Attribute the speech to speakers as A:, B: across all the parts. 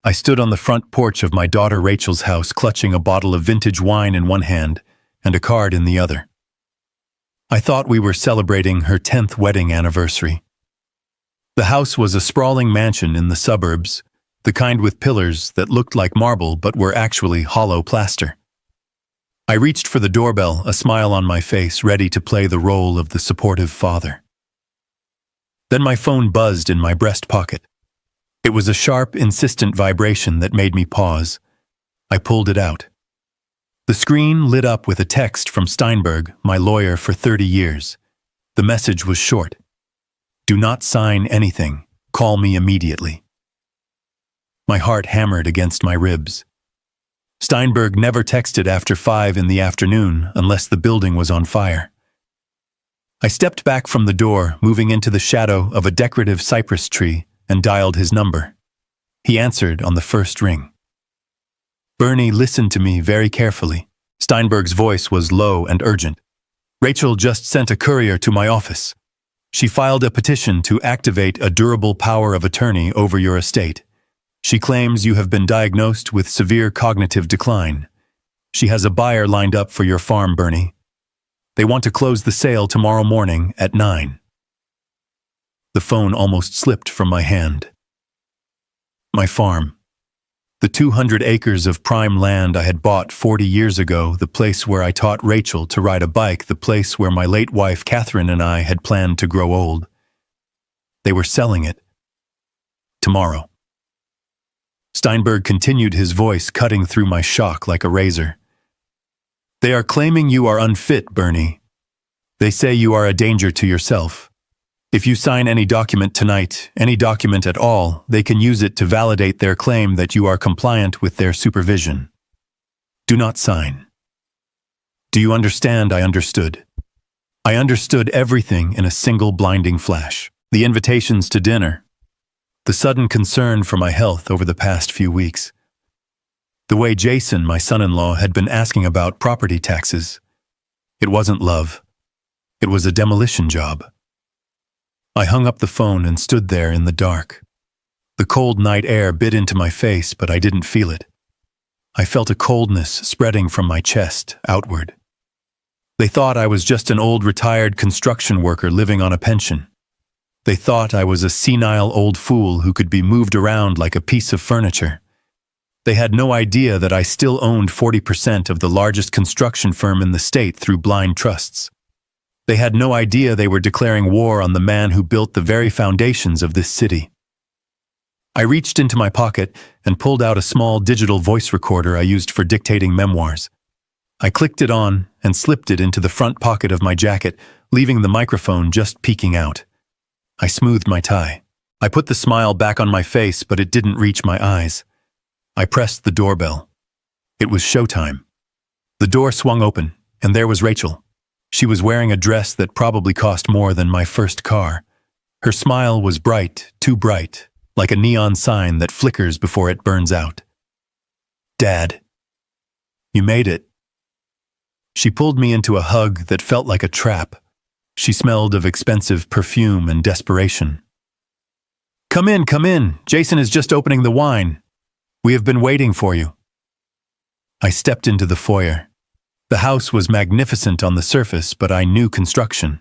A: I stood on the front porch of my daughter Rachel's house, clutching a bottle of vintage wine in one hand and a card in the other. I thought we were celebrating her 10th wedding anniversary. The house was a sprawling mansion in the suburbs, the kind with pillars that looked like marble but were actually hollow plaster. I reached for the doorbell, a smile on my face, ready to play the role of the supportive father. Then my phone buzzed in my breast pocket. It was a sharp, insistent vibration that made me pause. I pulled it out. The screen lit up with a text from Steinberg, my lawyer for 30 years. The message was short. "Do not sign anything. Call me immediately." My heart hammered against my ribs. Steinberg never texted after 5 in the afternoon unless the building was on fire. I stepped back from the door, moving into the shadow of a decorative cypress tree, and dialed his number. He answered on the first ring. "Bernie, listen to me very carefully." Steinberg's voice was low and urgent. "Rachel just sent a courier to my office. She filed a petition to activate a durable power of attorney over your estate. She claims you have been diagnosed with severe cognitive decline. She has a buyer lined up for your farm, Bernie. They want to close the sale tomorrow morning at 9. The phone almost slipped from my hand. My farm. The 200 acres of prime land I had bought 40 years ago, the place where I taught Rachel to ride a bike, the place where my late wife Catherine and I had planned to grow old. They were selling it. Tomorrow. Steinberg continued, his voice cutting through my shock like a razor. "They are claiming you are unfit, Bernie. They say you are a danger to yourself. If you sign any document tonight, any document at all, they can use it to validate their claim that you are compliant with their supervision. Do not sign." Do you understand? I understood. I understood everything in a single blinding flash. The invitations to dinner. The sudden concern for my health over the past few weeks. The way Jason, my son-in-law, had been asking about property taxes. It wasn't love. It was a demolition job. I hung up the phone and stood there in the dark. The cold night air bit into my face, but I didn't feel it. I felt a coldness spreading from my chest outward. They thought I was just an old retired construction worker living on a pension. They thought I was a senile old fool who could be moved around like a piece of furniture. They had no idea that I still owned 40% of the largest construction firm in the state through blind trusts. They had no idea they were declaring war on the man who built the very foundations of this city. I reached into my pocket and pulled out a small digital voice recorder I used for dictating memoirs. I clicked it on and slipped it into the front pocket of my jacket, leaving the microphone just peeking out. I smoothed my tie. I put the smile back on my face, but it didn't reach my eyes. I pressed the doorbell. It was showtime. The door swung open, and there was Rachel. She was wearing a dress that probably cost more than my first car. Her smile was bright, too bright, like a neon sign that flickers before it burns out. "Dad, you made it." She pulled me into a hug that felt like a trap. She smelled of expensive perfume and desperation. Come in. Jason is just opening the wine. We have been waiting for you." I stepped into the foyer. The house was magnificent on the surface, but I knew construction.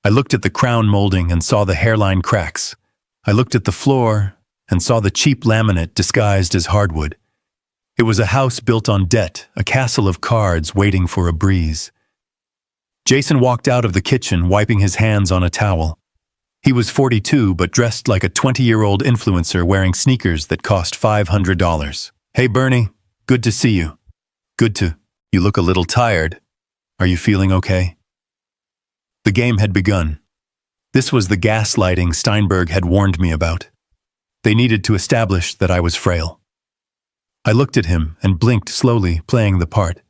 A: I looked at the crown molding and saw the hairline cracks. I looked at the floor and saw the cheap laminate disguised as hardwood. It was a house built on debt, a castle of cards waiting for a breeze. Jason walked out of the kitchen, wiping his hands on a towel. He was 42, but dressed like a 20-year-old influencer wearing sneakers that cost $500. "Hey, Bernie, good to see you." "Good to. You look a little tired. Are you feeling okay?" The game had begun. This was the gaslighting Steinberg had warned me about. They needed to establish that I was frail. I looked at him and blinked slowly, playing the part.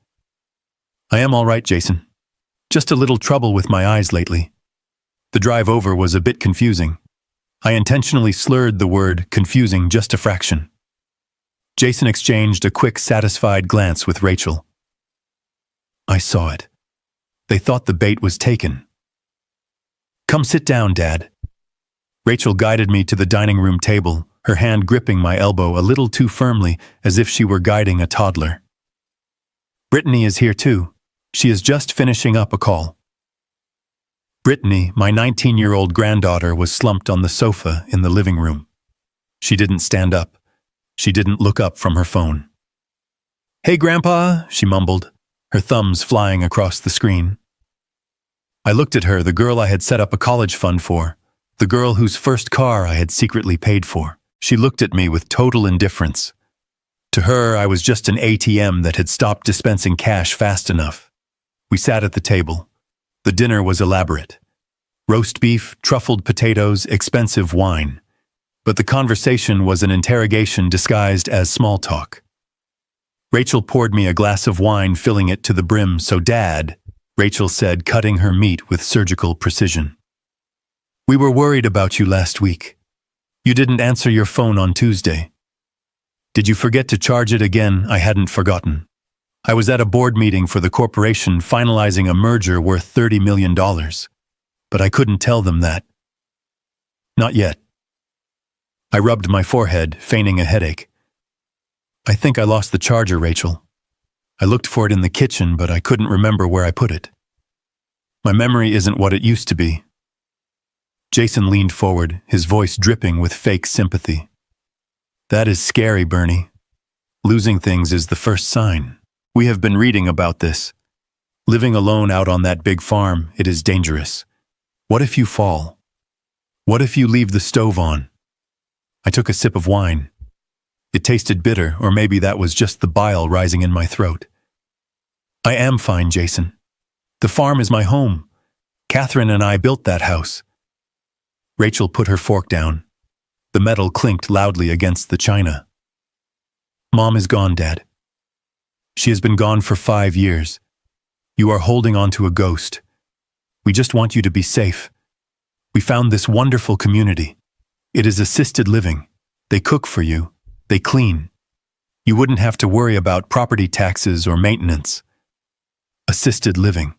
A: "I am all right, Jason. Just a little trouble with my eyes lately." The drive over was a bit confusing. I intentionally slurred the word confusing just a fraction. Jason exchanged a quick, satisfied glance with Rachel. I saw it. They thought the bait was taken. "Come sit down, Dad." Rachel guided me to the dining room table, her hand gripping my elbow a little too firmly as if she were guiding a toddler. Brittany is here too. She is just finishing up a call. Brittany, my 19-year-old granddaughter, was slumped on the sofa in the living room. She didn't stand up. She didn't look up from her phone. "Hey, Grandpa," she mumbled, her thumbs flying across the screen. I looked at her, the girl I had set up a college fund for, the girl whose first car I had secretly paid for. She looked at me with total indifference. To her, I was just an ATM that had stopped dispensing cash fast enough. We sat at the table. The dinner was elaborate. Roast beef, truffled potatoes, expensive wine. But the conversation was an interrogation disguised as small talk. Rachel poured me a glass of wine, filling it to the brim. "So, Dad," Rachel said, cutting her meat with surgical precision. "We were worried about you last week. You didn't answer your phone on Tuesday. Did you forget to charge it again?" I hadn't forgotten. I was at a board meeting for the corporation finalizing a merger worth $30 million. But I couldn't tell them that. Not yet. I rubbed my forehead, feigning a headache. "I think I lost the charger, Rachel. I looked for it in the kitchen, but I couldn't remember where I put it. My memory isn't what it used to be." Jason leaned forward, his voice dripping with fake sympathy. "That is scary, Bernie. Losing things is the first sign. We have been reading about this. Living alone out on that big farm, it is dangerous. What if you fall? What if you leave the stove on?" I took a sip of wine. It tasted bitter, or maybe that was just the bile rising in my throat. "I am fine, Jason. The farm is my home. Catherine and I built that house." Rachel put her fork down. The metal clinked loudly against the china. "Mom is gone, Dad. She has been gone for 5 years. You are holding on to a ghost. We just want you to be safe. We found this wonderful community. It is assisted living. They cook for you. They clean. You wouldn't have to worry about property taxes or maintenance. Assisted living.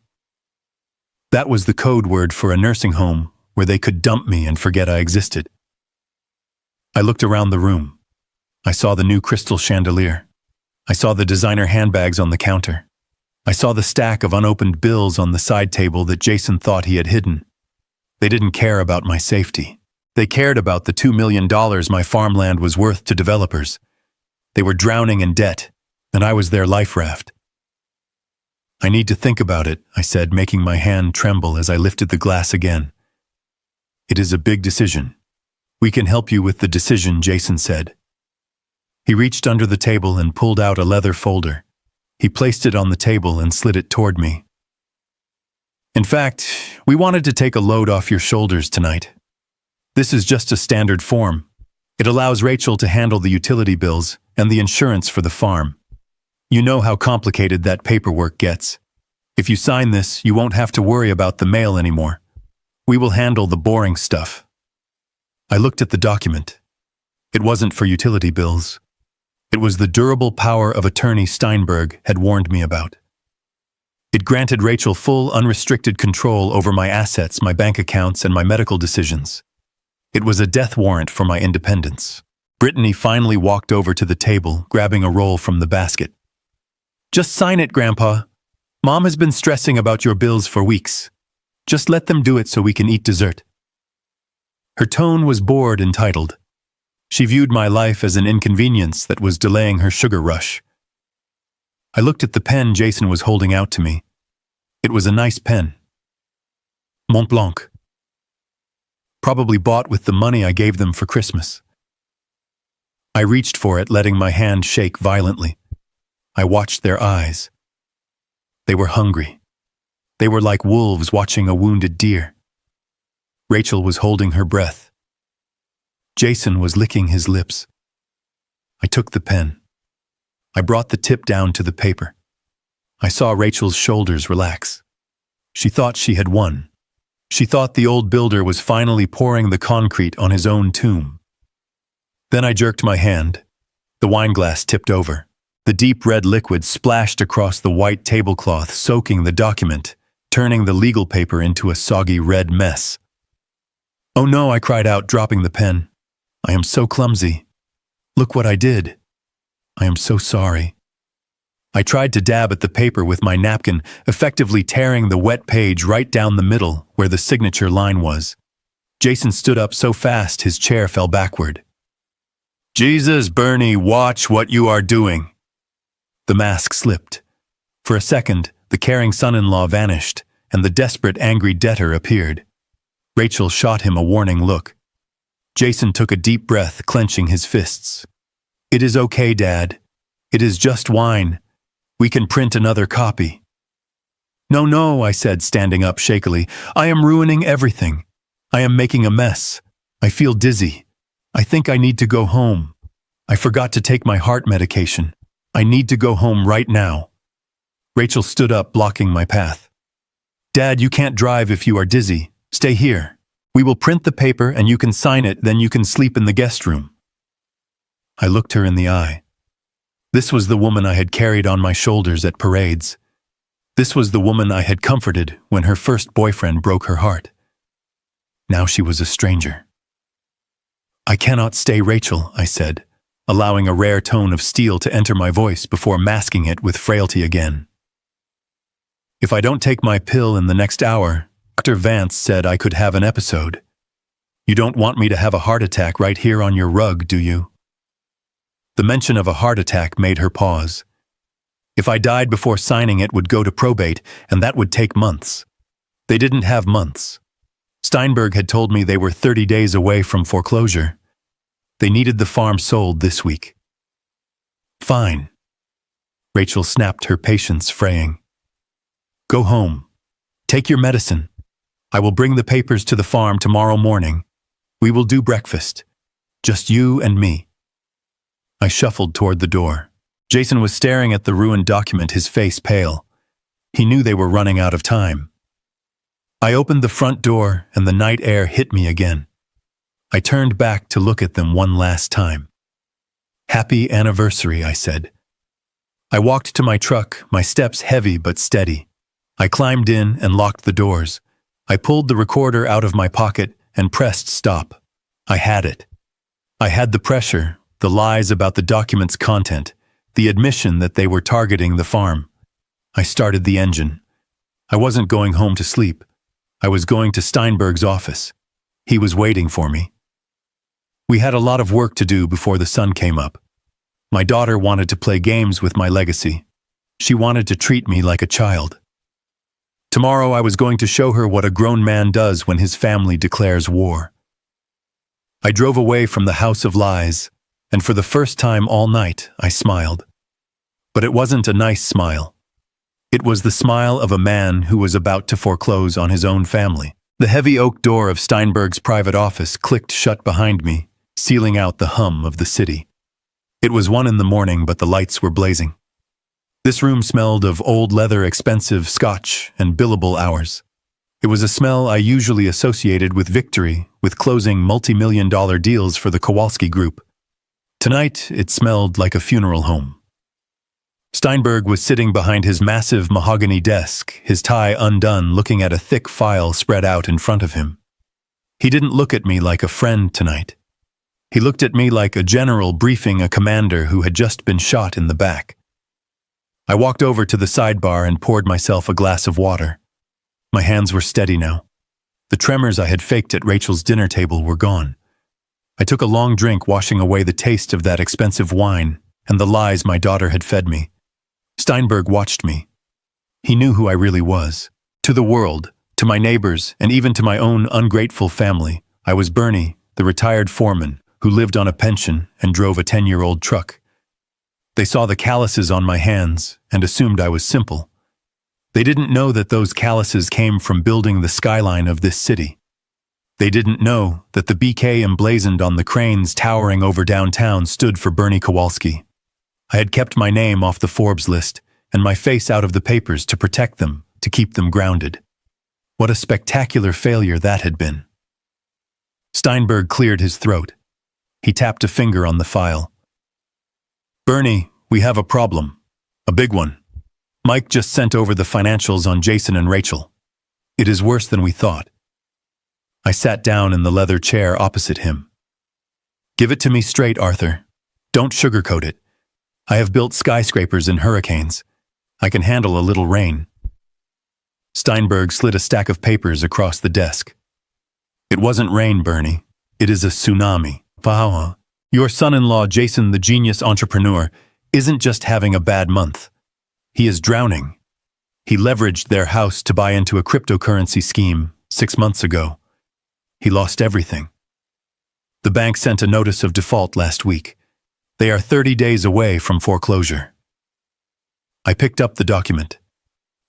A: That was the code word for a nursing home where they could dump me and forget I existed." I looked around the room. I saw the new crystal chandelier. I saw the designer handbags on the counter. I saw the stack of unopened bills on the side table that Jason thought he had hidden. They didn't care about my safety. They cared about the $2 million my farmland was worth to developers. They were drowning in debt, and I was their life raft. "I need to think about it," I said, making my hand tremble as I lifted the glass again. "It is a big decision." "We can help you with the decision," Jason said. He reached under the table and pulled out a leather folder. He placed it on the table and slid it toward me. "In fact, we wanted to take a load off your shoulders tonight. This is just a standard form. It allows Rachel to handle the utility bills and the insurance for the farm. You know how complicated that paperwork gets. If you sign this, you won't have to worry about the mail anymore. We will handle the boring stuff." I looked at the document. It wasn't for utility bills. It was the durable power of attorney Steinberg had warned me about. It granted Rachel full, unrestricted control over my assets, my bank accounts, and my medical decisions. It was a death warrant for my independence. Brittany finally walked over to the table, grabbing a roll from the basket. "Just sign it, Grandpa. Mom has been stressing about your bills for weeks. Just let them do it so we can eat dessert." Her tone was bored, entitled. She viewed my life as an inconvenience that was delaying her sugar rush. I looked at the pen Jason was holding out to me. It was a nice pen. Mont Blanc. Probably bought with the money I gave them for Christmas. I reached for it, letting my hand shake violently. I watched their eyes. They were hungry. They were like wolves watching a wounded deer. Rachel was holding her breath. Jason was licking his lips. I took the pen. I brought the tip down to the paper. I saw Rachel's shoulders relax. She thought she had won. She thought the old builder was finally pouring the concrete on his own tomb. Then I jerked my hand. The wineglass tipped over. The deep red liquid splashed across the white tablecloth, soaking the document, turning the legal paper into a soggy red mess. "Oh no," I cried out, dropping the pen. I am so clumsy. Look what I did. I am so sorry. I tried to dab at the paper with my napkin, effectively tearing the wet page right down the middle where the signature line was. Jason stood up so fast his chair fell backward. Jesus, Bernie, watch what you are doing. The mask slipped. For a second, the caring son-in-law vanished, and the desperate, angry debtor appeared. Rachel shot him a warning look. Jason took a deep breath, clenching his fists. It is okay, Dad. It is just wine. We can print another copy. No, no, I said, standing up shakily. I am ruining everything. I am making a mess. I feel dizzy. I think I need to go home. I forgot to take my heart medication. I need to go home right now. Rachel stood up, blocking my path. Dad, you can't drive if you are dizzy. Stay here. We will print the paper and you can sign it, then you can sleep in the guest room. I looked her in the eye. This was the woman I had carried on my shoulders at parades. This was the woman I had comforted when her first boyfriend broke her heart. Now she was a stranger. I cannot stay, Rachel, I said, allowing a rare tone of steel to enter my voice before masking it with frailty again. If I don't take my pill in the next hour, Dr. Vance said I could have an episode. You don't want me to have a heart attack right here on your rug, do you? The mention of a heart attack made her pause. If I died before signing it would go to probate, and that would take months. They didn't have months. Steinberg had told me they were 30 days away from foreclosure. They needed the farm sold this week. Fine. Rachel snapped, her patience fraying. Go home. Take your medicine. I will bring the papers to the farm tomorrow morning. We will do breakfast. Just you and me. I shuffled toward the door. Jason was staring at the ruined document, his face pale. He knew they were running out of time. I opened the front door and the night air hit me again. I turned back to look at them one last time. Happy anniversary, I said. I walked to my truck, my steps heavy but steady. I climbed in and locked the doors. I pulled the recorder out of my pocket and pressed stop. I had it. I had the pressure, the lies about the document's content, the admission that they were targeting the farm. I started the engine. I wasn't going home to sleep. I was going to Steinberg's office. He was waiting for me. We had a lot of work to do before the sun came up. My daughter wanted to play games with my legacy. She wanted to treat me like a child. Tomorrow I was going to show her what a grown man does when his family declares war. I drove away from the house of lies, and for the first time all night I smiled. But it wasn't a nice smile. It was the smile of a man who was about to foreclose on his own family. The heavy oak door of Steinberg's private office clicked shut behind me, sealing out the hum of the city. It was 1 a.m, but the lights were blazing. This room smelled of old leather, expensive scotch, and billable hours. It was a smell I usually associated with victory, with closing multi-million-dollar deals for the Kowalski Group. Tonight, it smelled like a funeral home. Steinberg was sitting behind his massive mahogany desk, his tie undone, looking at a thick file spread out in front of him. He didn't look at me like a friend tonight. He looked at me like a general briefing a commander who had just been shot in the back. I walked over to the sidebar and poured myself a glass of water. My hands were steady now. The tremors I had faked at Rachel's dinner table were gone. I took a long drink, washing away the taste of that expensive wine and the lies my daughter had fed me. Steinberg watched me. He knew who I really was. To the world, to my neighbors, and even to my own ungrateful family, I was Bernie, the retired foreman, who lived on a pension and drove a 10-year-old truck. They saw the calluses on my hands and assumed I was simple. They didn't know that those calluses came from building the skyline of this city. They didn't know that the BK emblazoned on the cranes towering over downtown stood for Bernie Kowalski. I had kept my name off the Forbes list and my face out of the papers to protect them, to keep them grounded. What a spectacular failure that had been. Steinberg cleared his throat. He tapped a finger on the file. Bernie, we have a problem. A big one. Mike just sent over the financials on Jason and Rachel. It is worse than we thought. I sat down in the leather chair opposite him. Give it to me straight, Arthur. Don't sugarcoat it. I have built skyscrapers in hurricanes. I can handle a little rain. Steinberg slid a stack of papers across the desk. It wasn't rain, Bernie. It is a tsunami. Wow. Your son-in-law, Jason, the genius entrepreneur, isn't just having a bad month. He is drowning. He leveraged their house to buy into a cryptocurrency scheme 6 months ago. He lost everything. The bank sent a notice of default last week. They are 30 days away from foreclosure. I picked up the document.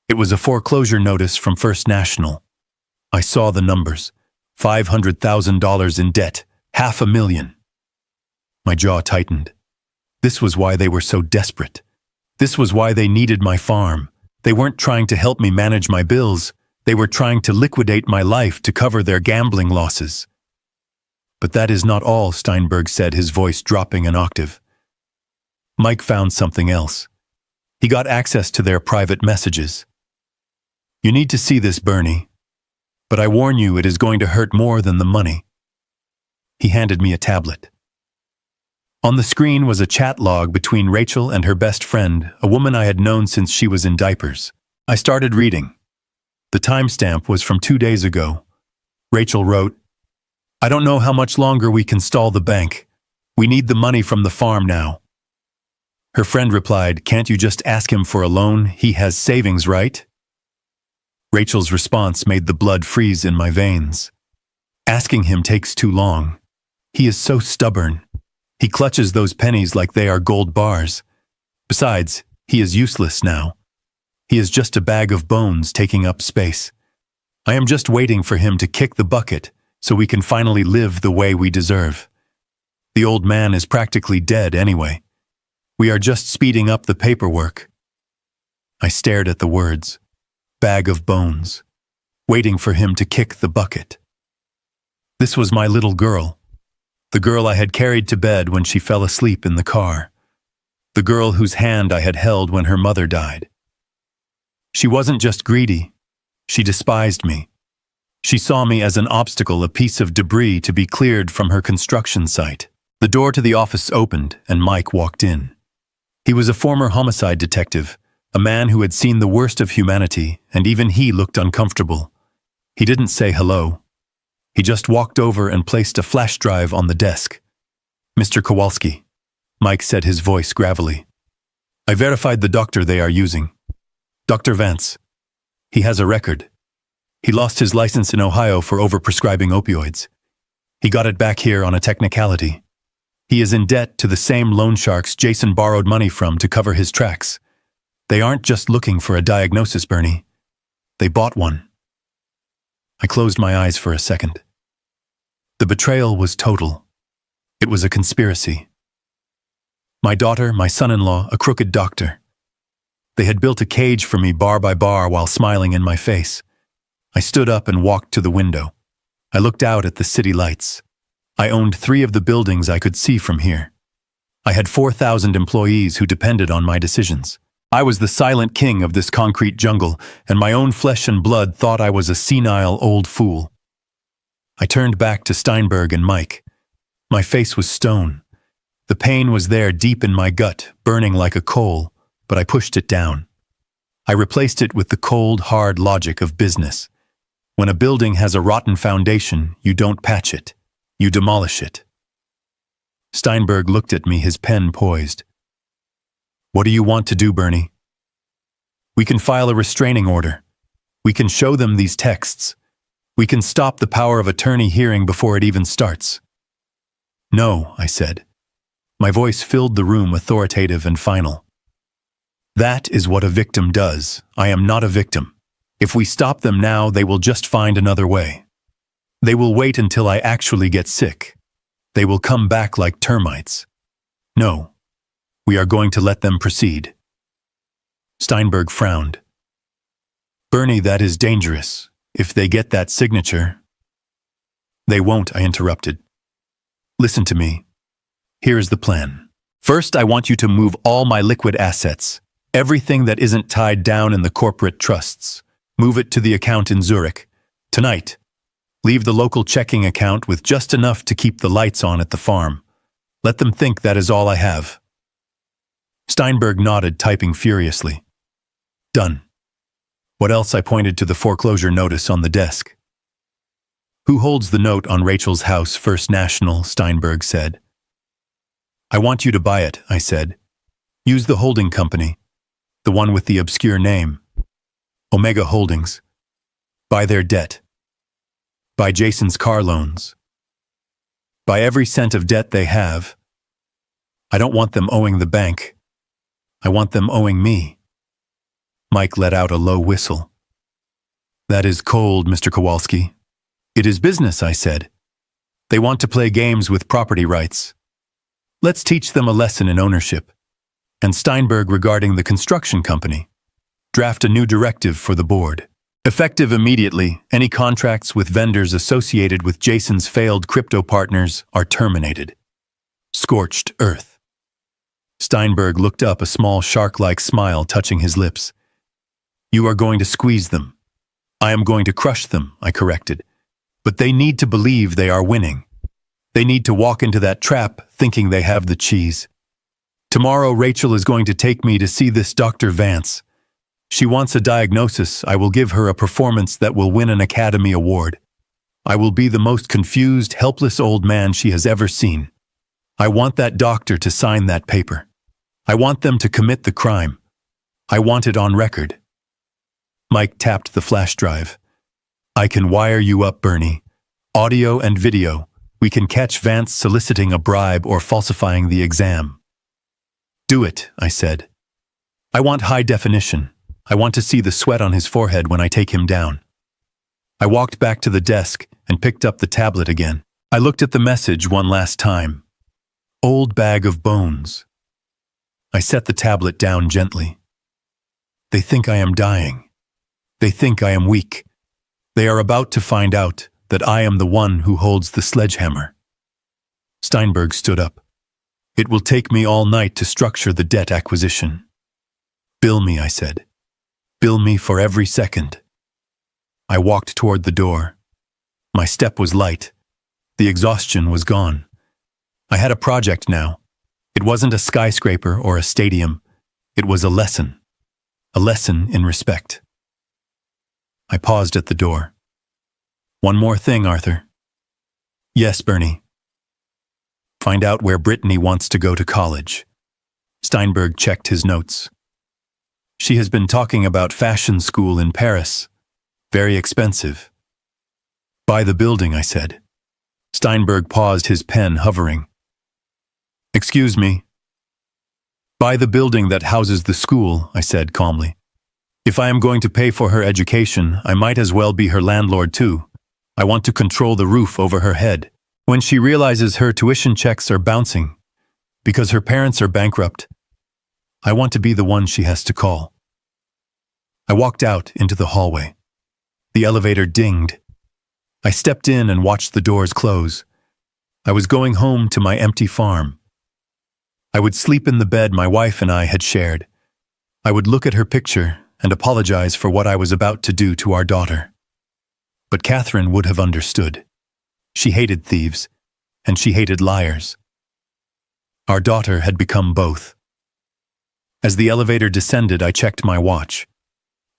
A: It was a foreclosure notice from First National. I saw the numbers. $500,000 in debt, $500,000. My jaw tightened. This was why they were so desperate. This was why they needed my farm. They weren't trying to help me manage my bills. They were trying to liquidate my life to cover their gambling losses. But that is not all, Steinberg said, his voice dropping an octave. Mike found something else. He got access to their private messages. You need to see this, Bernie. But I warn you, it is going to hurt more than the money. He handed me a tablet. On the screen was a chat log between Rachel and her best friend, a woman I had known since she was in diapers. I started reading. The timestamp was from 2 days ago. Rachel wrote, I don't know how much longer we can stall the bank. We need the money from the farm now. Her friend replied, can't you just ask him for a loan? He has savings, right? Rachel's response made the blood freeze in my veins. Asking him takes too long. He is so stubborn. He clutches those pennies like they are gold bars. Besides, he is useless now. He is just a bag of bones taking up space. I am just waiting for him to kick the bucket so we can finally live the way we deserve. The old man is practically dead anyway. We are just speeding up the paperwork. I stared at the words. Bag of bones. Waiting for him to kick the bucket. This was my little girl. The girl I had carried to bed when she fell asleep in the car. The girl whose hand I had held when her mother died. She wasn't just greedy. She despised me. She saw me as an obstacle, a piece of debris to be cleared from her construction site. The door to the office opened and Mike walked in. He was a former homicide detective, a man who had seen the worst of humanity, and even he looked uncomfortable. He didn't say hello. He just walked over and placed a flash drive on the desk. Mr. Kowalski, Mike said, his voice gravelly. I verified the doctor they are using. Dr. Vance. He has a record. He lost his license in Ohio for overprescribing opioids. He got it back here on a technicality. He is in debt to the same loan sharks Jason borrowed money from to cover his tracks. They aren't just looking for a diagnosis, Bernie. They bought one. I closed my eyes for a second. The betrayal was total. It was a conspiracy. My daughter, my son-in-law, a crooked doctor. They had built a cage for me bar by bar while smiling in my face. I stood up and walked to the window. I looked out at the city lights. I owned 3 of the buildings I could see from here. I had 4,000 employees who depended on my decisions. I was the silent king of this concrete jungle, and my own flesh and blood thought I was a senile old fool. I turned back to Steinberg and Mike. My face was stone. The pain was there deep in my gut, burning like a coal, but I pushed it down. I replaced it with the cold, hard logic of business. When a building has a rotten foundation, you don't patch it. You demolish it. Steinberg looked at me, his pen poised. What do you want to do, Bernie? We can file a restraining order. We can show them these texts. We can stop the power of attorney hearing before it even starts. No, I said. My voice filled the room, authoritative and final. That is what a victim does. I am not a victim. If we stop them now, they will just find another way. They will wait until I actually get sick. They will come back like termites. No, we are going to let them proceed. Steinberg frowned. Bernie, that is dangerous. If they get that signature... They won't, I interrupted. Listen to me. Here is the plan. First, I want you to move all my liquid assets, everything that isn't tied down in the corporate trusts. Move it to the account in Zurich. Tonight. Leave the local checking account with just enough to keep the lights on at the farm. Let them think that is all I have." Steinberg nodded, typing furiously. "Done." "What else?" I pointed to the foreclosure notice on the desk. "Who holds the note on Rachel's house, First National?" Steinberg said. "I want you to buy it," I said. "Use the holding company, the one with the obscure name. Omega Holdings. Buy their debt. Buy Jason's car loans. Buy every cent of debt they have. I don't want them owing the bank. I want them owing me." Mike let out a low whistle. "That is cold, Mr. Kowalski." "It is business," I said. "They want to play games with property rights. Let's teach them a lesson in ownership." And Steinberg, regarding the construction company, draft a new directive for the board. Effective immediately, any contracts with vendors associated with Jason's failed crypto partners are terminated. Scorched earth. Steinberg looked up, a small shark-like smile touching his lips. "You are going to squeeze them. I am going to crush them," I corrected. "But they need to believe they are winning. They need to walk into that trap thinking they have the cheese. Tomorrow Rachel is going to take me to see this Dr. Vance. She wants a diagnosis. I will give her a performance that will win an Academy Award. I will be the most confused, helpless old man she has ever seen. I want that doctor to sign that paper. I want them to commit the crime. I want it on record." Mike tapped the flash drive. "I can wire you up, Bernie. Audio and video. We can catch Vance soliciting a bribe or falsifying the exam." "Do it," I said. "I want high definition. I want to see the sweat on his forehead when I take him down." I walked back to the desk and picked up the tablet again. I looked at the message one last time. "Old bag of bones." I set the tablet down gently. They think I am dying. They think I am weak. They are about to find out that I am the one who holds the sledgehammer. Steinberg stood up. "It will take me all night to structure the debt acquisition." "Bill me," I said. "Bill me for every second." I walked toward the door. My step was light. The exhaustion was gone. I had a project now. It wasn't a skyscraper or a stadium. It was a lesson. A lesson in respect. I paused at the door. "One more thing, Arthur." "Yes, Bernie." "Find out where Brittany wants to go to college." Steinberg checked his notes. "She has been talking about fashion school in Paris. Very expensive." "Buy the building," I said. Steinberg paused, his pen hovering. "Excuse me." "Buy the building that houses the school," I said calmly. "If I am going to pay for her education, I might as well be her landlord too. I want to control the roof over her head. When she realizes her tuition checks are bouncing because her parents are bankrupt, I want to be the one she has to call." I walked out into the hallway. The elevator dinged. I stepped in and watched the doors close. I was going home to my empty farm. I would sleep in the bed my wife and I had shared. I would look at her picture and apologize for what I was about to do to our daughter. But Catherine would have understood. She hated thieves, and she hated liars. Our daughter had become both. As the elevator descended, I checked my watch.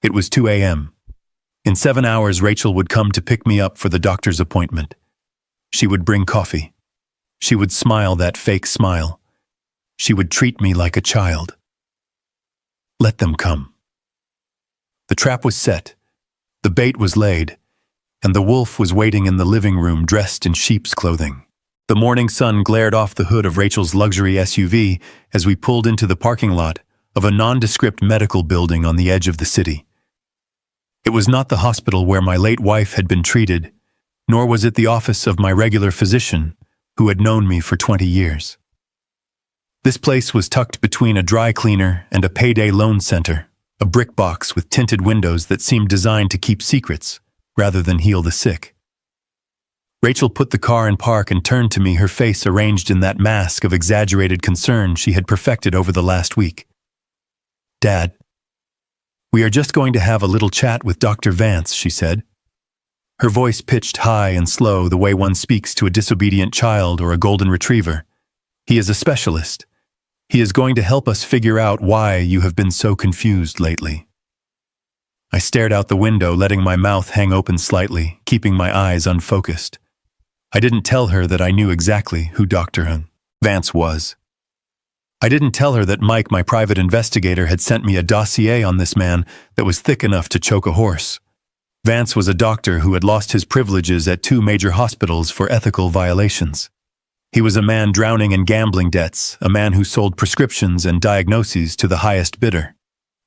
A: It was 2 a.m. In 7 hours, Rachel would come to pick me up for the doctor's appointment. She would bring coffee. She would smile that fake smile. She would treat me like a child. Let them come. The trap was set. The bait was laid. And the wolf was waiting in the living room dressed in sheep's clothing. The morning sun glared off the hood of Rachel's luxury SUV as we pulled into the parking lot of a nondescript medical building on the edge of the city. It was not the hospital where my late wife had been treated, nor was it the office of my regular physician, who had known me for 20 years. This place was tucked between a dry cleaner and a payday loan center, a brick box with tinted windows that seemed designed to keep secrets rather than heal the sick. Rachel put the car in park and turned to me, her face arranged in that mask of exaggerated concern she had perfected over the last week. "Dad, we are just going to have a little chat with Dr. Vance," she said. Her voice pitched high and slow, the way one speaks to a disobedient child or a golden retriever, He is a specialist. He is going to help us figure out why you have been so confused lately." I stared out the window, letting my mouth hang open slightly, keeping my eyes unfocused. I didn't tell her that I knew exactly who Dr. Vance was. I didn't tell her that Mike, my private investigator, had sent me a dossier on this man that was thick enough to choke a horse. Vance was a doctor who had lost his privileges at 2 major hospitals for ethical violations. He was a man drowning in gambling debts, a man who sold prescriptions and diagnoses to the highest bidder.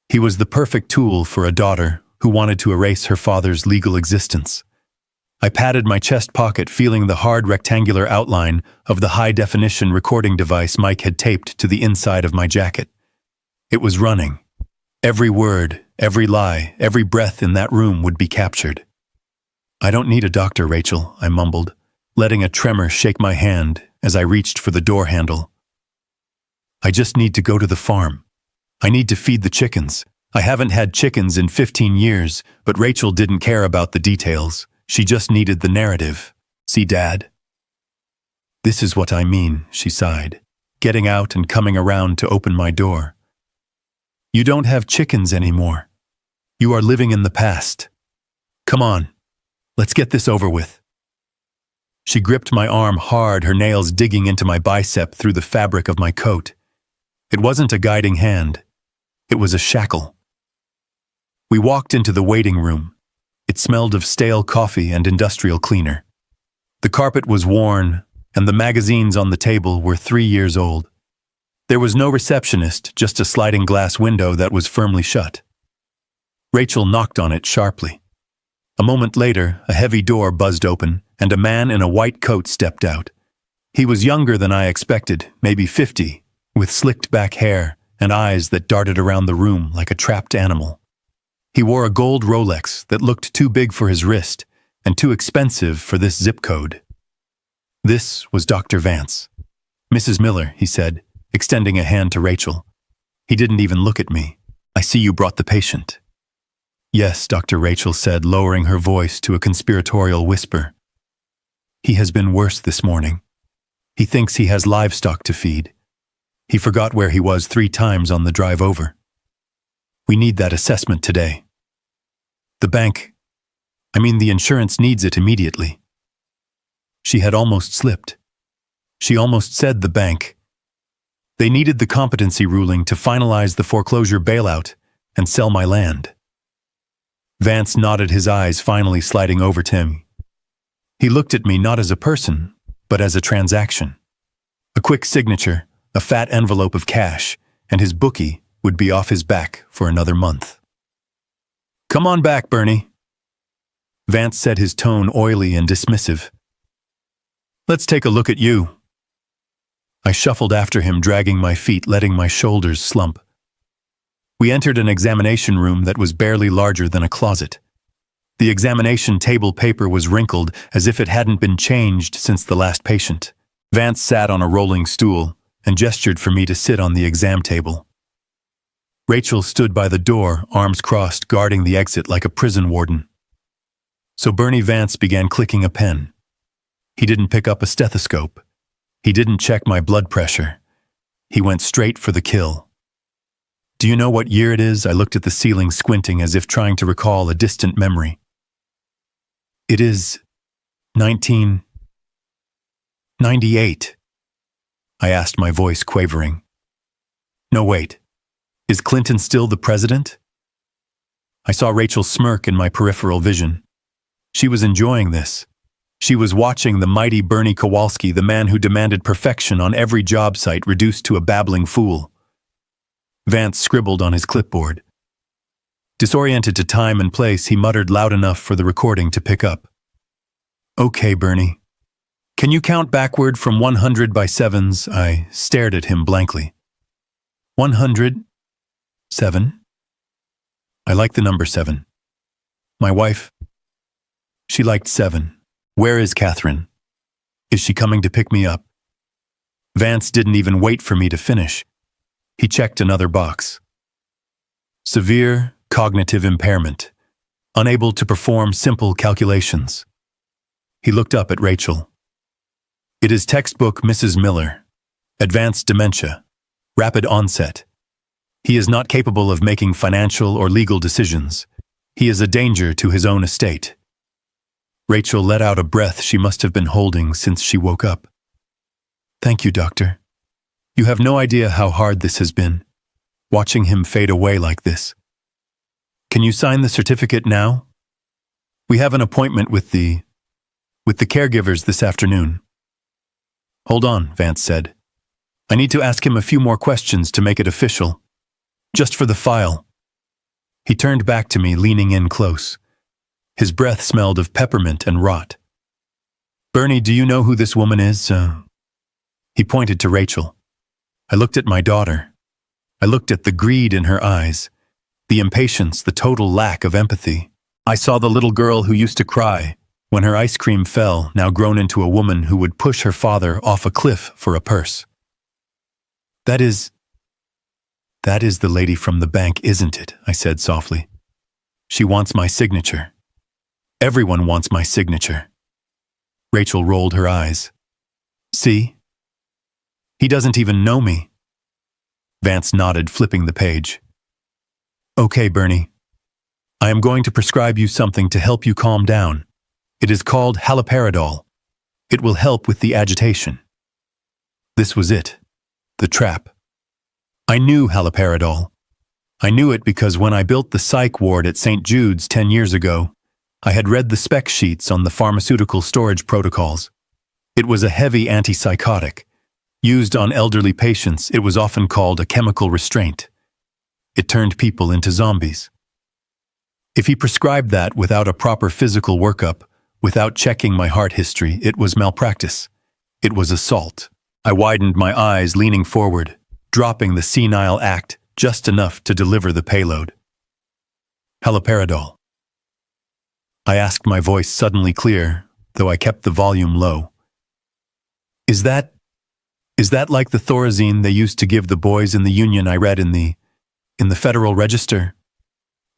A: He was the perfect tool for a daughter who wanted to erase her father's legal existence. I patted my chest pocket, feeling the hard rectangular outline of the high-definition recording device Mike had taped to the inside of my jacket. It was running. Every word, every lie, every breath in that room would be captured. "I don't need a doctor, Rachel," I mumbled, letting a tremor shake my hand as I reached for the door handle. "I just need to go to the farm. I need to feed the chickens. I haven't had chickens in 15 years, but Rachel didn't care about the details. She just needed the narrative. See, Dad?" "This is what I mean," she sighed, getting out and coming around to open my door. "You don't have chickens anymore. You are living in the past. Come on, let's get this over with." She gripped my arm hard, her nails digging into my bicep through the fabric of my coat. It wasn't a guiding hand. It was a shackle. We walked into the waiting room. It smelled of stale coffee and industrial cleaner. The carpet was worn, and the magazines on the table were 3 years old. There was no receptionist, just a sliding glass window that was firmly shut. Rachel knocked on it sharply. A moment later, a heavy door buzzed open, and a man in a white coat stepped out. He was younger than I expected, maybe 50, with slicked back hair and eyes that darted around the room like a trapped animal. He wore a gold Rolex that looked too big for his wrist and too expensive for this zip code. This was Dr. Vance. "Mrs. Miller," he said, extending a hand to Rachel. He didn't even look at me. "I see you brought the patient." "Yes," Dr. Rachel said, lowering her voice to a conspiratorial whisper. "He has been worse this morning. He thinks he has livestock to feed. He forgot where he was 3 times on the drive over. We need that assessment today. The insurance needs it immediately." She had almost slipped. She almost said the bank. They needed the competency ruling to finalize the foreclosure bailout and sell my land. Vance nodded, his eyes finally sliding over to me. He looked at me not as a person, but as a transaction. A quick signature, a fat envelope of cash, and his bookie would be off his back for another month. "Come on back, Bernie." Vance said, his tone oily and dismissive. "Let's take a look at you." I shuffled after him, dragging my feet, letting my shoulders slump. We entered an examination room that was barely larger than a closet. The examination table paper was wrinkled as if it hadn't been changed since the last patient. Vance sat on a rolling stool and gestured for me to sit on the exam table. Rachel stood by the door, arms crossed, guarding the exit like a prison warden. So Bernie Vance began clicking a pen. He didn't pick up a stethoscope. He didn't check my blood pressure. He went straight for the kill. "Do you know what year it is?" I looked at the ceiling, squinting as if trying to recall a distant memory. "It is 1998. I asked, my voice quavering. "No, wait. Is Clinton still the president?" I saw Rachel smirk in my peripheral vision. She was enjoying this. She was watching the mighty Bernie Kowalski, the man who demanded perfection on every job site, reduced to a babbling fool. Vance scribbled on his clipboard. Disoriented to time and place, he muttered loud enough for the recording to pick up. "Okay, Bernie. Can you count backward from 100 by sevens?" I stared at him blankly. 100? 7? I like the number 7. My wife? She liked 7. Where is Catherine? Is she coming to pick me up? Vance didn't even wait for me to finish. He checked another box. Severe cognitive impairment. Unable to perform simple calculations. He looked up at Rachel. "It is textbook, Mrs. Miller. Advanced dementia. Rapid onset. He is not capable of making financial or legal decisions. He is a danger to his own estate. Rachel let out a breath she must have been holding since she woke up. Thank you, doctor. You have no idea how hard this has been, watching him fade away like this. Can you sign the certificate now? We have an appointment with the caregivers this afternoon. Hold on, Vance said. I need to ask him a few more questions to make it official. Just for the file. He turned back to me, leaning in close. His breath smelled of peppermint and rot. Bernie, do you know who this woman is? He pointed to Rachel. I looked at my daughter. I looked at the greed in her eyes, the impatience, the total lack of empathy. I saw the little girl who used to cry when her ice cream fell, now grown into a woman who would push her father off a cliff for a purse. That is the lady from the bank, isn't it? I said softly. She wants my signature. Everyone wants my signature. Rachel rolled her eyes. See? He doesn't even know me. Vance nodded, flipping the page. Okay, Bernie. I am going to prescribe you something to help you calm down. It is called haloperidol. It will help with the agitation. This was it. The trap. I knew haloperidol. I knew it because when I built the psych ward at St. Jude's 10 years ago, I had read the spec sheets on the pharmaceutical storage protocols. It was a heavy antipsychotic. Used on elderly patients, it was often called a chemical restraint. It turned people into zombies. If he prescribed that without a proper physical workup, without checking my heart history, it was malpractice. It was assault. I widened my eyes, leaning forward, dropping the senile act just enough to deliver the payload. Haloperidol. I asked, my voice suddenly clear, though I kept the volume low. Is that like the Thorazine they used to give the boys in the Union I read in the Federal Register?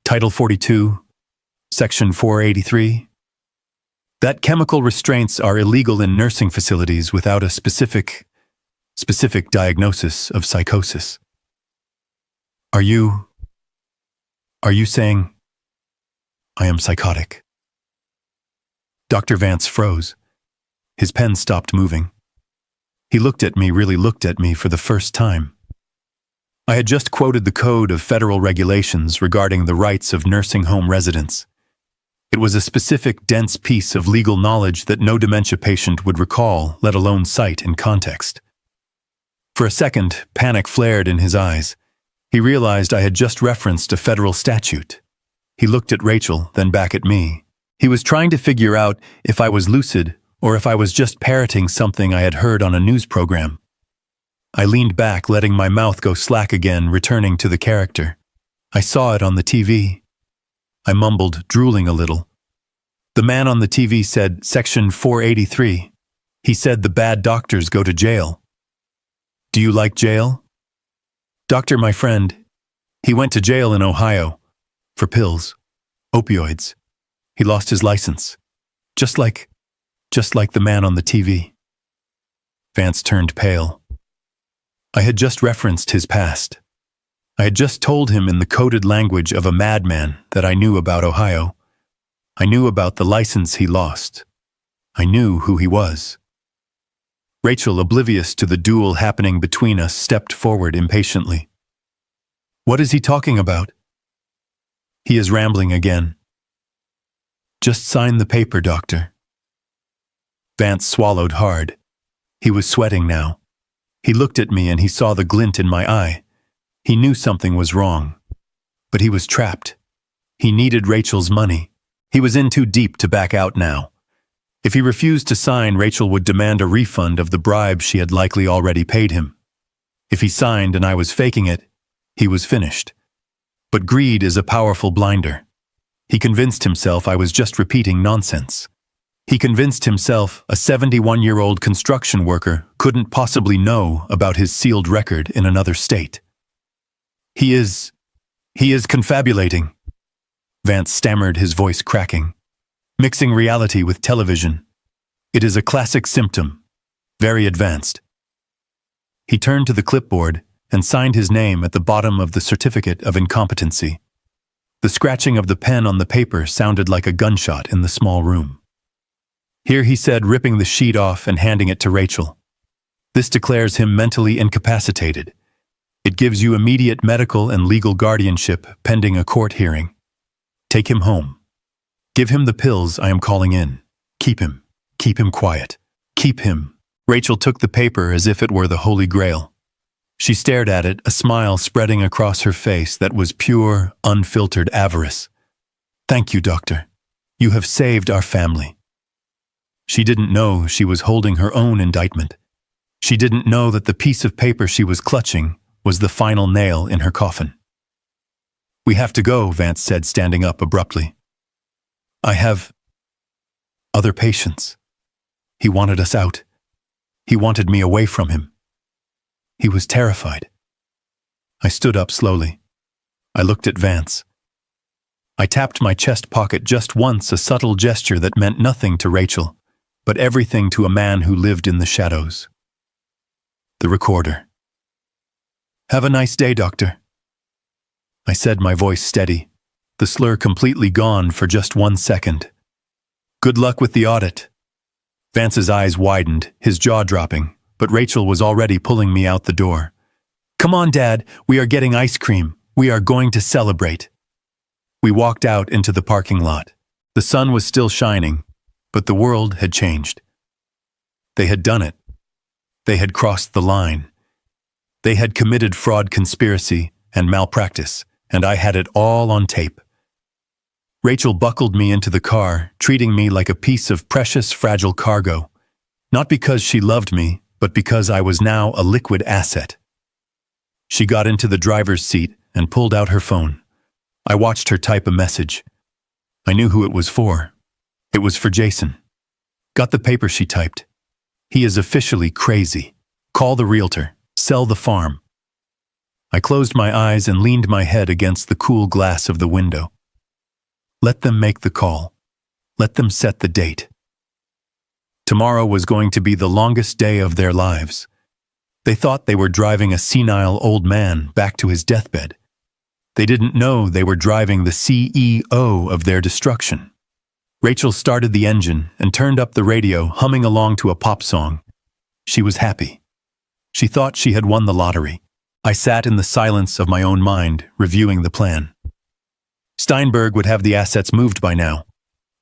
A: Title 42, Section 483. That chemical restraints are illegal in nursing facilities without a specific diagnosis of psychosis. Are you saying I am psychotic? Dr. Vance froze. His pen stopped moving. He looked at me, really looked at me for the first time. I had just quoted the code of federal regulations regarding the rights of nursing home residents. It was a specific, dense piece of legal knowledge that no dementia patient would recall, let alone cite in context. For a second, panic flared in his eyes. He realized I had just referenced a federal statute. He looked at Rachel, then back at me. He was trying to figure out if I was lucid or if I was just parroting something I had heard on a news program. I leaned back, letting my mouth go slack again, returning to the character. I saw it on the TV. I mumbled, drooling a little. The man on the TV said, Section 483. He said the bad doctors go to jail. Do you like jail? Doctor, my friend, he went to jail in Ohio. For pills. Opioids. He lost his license. Just like the man on the TV. Vance turned pale. I had just referenced his past. I had just told him in the coded language of a madman that I knew about Ohio. I knew about the license he lost. I knew who he was. Rachel, oblivious to the duel happening between us, stepped forward impatiently. What is he talking about? He is rambling again. Just sign the paper, doctor. Vance swallowed hard. He was sweating now. He looked at me and he saw the glint in my eye. He knew something was wrong. But he was trapped. He needed Rachel's money. He was in too deep to back out now. If he refused to sign, Rachel would demand a refund of the bribe she had likely already paid him. If he signed and I was faking it, he was finished. But greed is a powerful blinder. He convinced himself I was just repeating nonsense. He convinced himself a 71-year-old construction worker couldn't possibly know about his sealed record in another state. He is confabulating. Vance stammered, his voice cracking. Mixing reality with television. It is a classic symptom. Very advanced. He turned to the clipboard and signed his name at the bottom of the certificate of incompetency. The scratching of the pen on the paper sounded like a gunshot in the small room. "Here," he said, ripping the sheet off and handing it to Rachel. "This declares him mentally incapacitated. It gives you immediate medical and legal guardianship pending a court hearing. Take him home. Give him the pills I am calling in. Keep him quiet. Keep him." Rachel took the paper as if it were the Holy Grail. She stared at it, a smile spreading across her face that was pure, unfiltered avarice. "Thank you, doctor. You have saved our family." She didn't know she was holding her own indictment. She didn't know that the piece of paper she was clutching was the final nail in her coffin. "We have to go," Vance said, standing up abruptly. "I have other patients. He wanted us out. He wanted me away from him. He was terrified." I stood up slowly. I looked at Vance. I tapped my chest pocket just once, a subtle gesture that meant nothing to Rachel, but everything to a man who lived in the shadows. The recorder. "Have a nice day, doctor," I said, my voice steady, the slur completely gone for just 1 second. "Good luck with the audit." Vance's eyes widened, his jaw dropping, but Rachel was already pulling me out the door. "Come on, Dad, we are getting ice cream. We are going to celebrate." We walked out into the parking lot. The sun was still shining, but the world had changed. They had done it. They had crossed the line. They had committed fraud, conspiracy, and malpractice, and I had it all on tape. Rachel buckled me into the car, treating me like a piece of precious, fragile cargo, not because she loved me, but because I was now a liquid asset. She got into the driver's seat and pulled out her phone. I watched her type a message. I knew who it was for. It was for Jason. Got the paper, she typed. "He is officially crazy. Call the realtor. Sell the farm." I closed my eyes and leaned my head against the cool glass of the window. Let them make the call. Let them set the date. Tomorrow was going to be the longest day of their lives. They thought they were driving a senile old man back to his deathbed. They didn't know they were driving the CEO of their destruction. Rachel started the engine and turned up the radio, humming along to a pop song. She was happy. She thought she had won the lottery. I sat in the silence of my own mind, reviewing the plan. Steinberg would have the assets moved by now.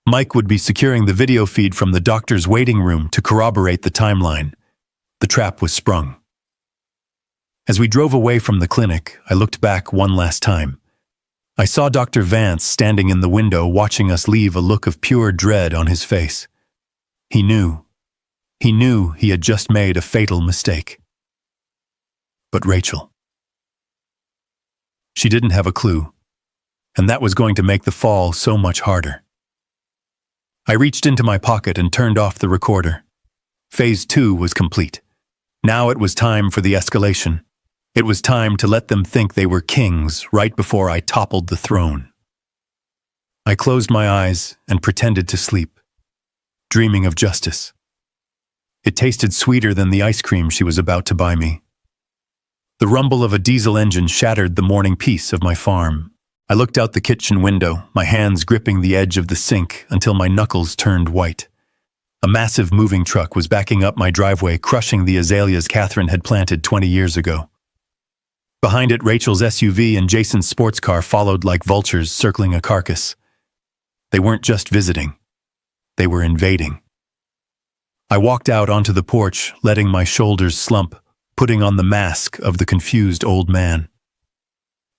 A: Mike would be securing the video feed from the doctor's waiting room to corroborate the timeline. The trap was sprung. As we drove away from the clinic, I looked back one last time. I saw Dr. Vance standing in the window, watching us leave, a look of pure dread on his face. He knew. He knew he had just made a fatal mistake. But Rachel. She didn't have a clue, and that was going to make the fall so much harder. I reached into my pocket and turned off the recorder. Phase 2 was complete. Now it was time for the escalation. It was time to let them think they were kings right before I toppled the throne. I closed my eyes and pretended to sleep, dreaming of justice. It tasted sweeter than the ice cream she was about to buy me. The rumble of a diesel engine shattered the morning peace of my farm. I looked out the kitchen window, my hands gripping the edge of the sink until my knuckles turned white. A massive moving truck was backing up my driveway, crushing the azaleas Catherine had planted 20 years ago. Behind it, Rachel's SUV and Jason's sports car followed like vultures circling a carcass. They weren't just visiting. They were invading. I walked out onto the porch, letting my shoulders slump, putting on the mask of the confused old man.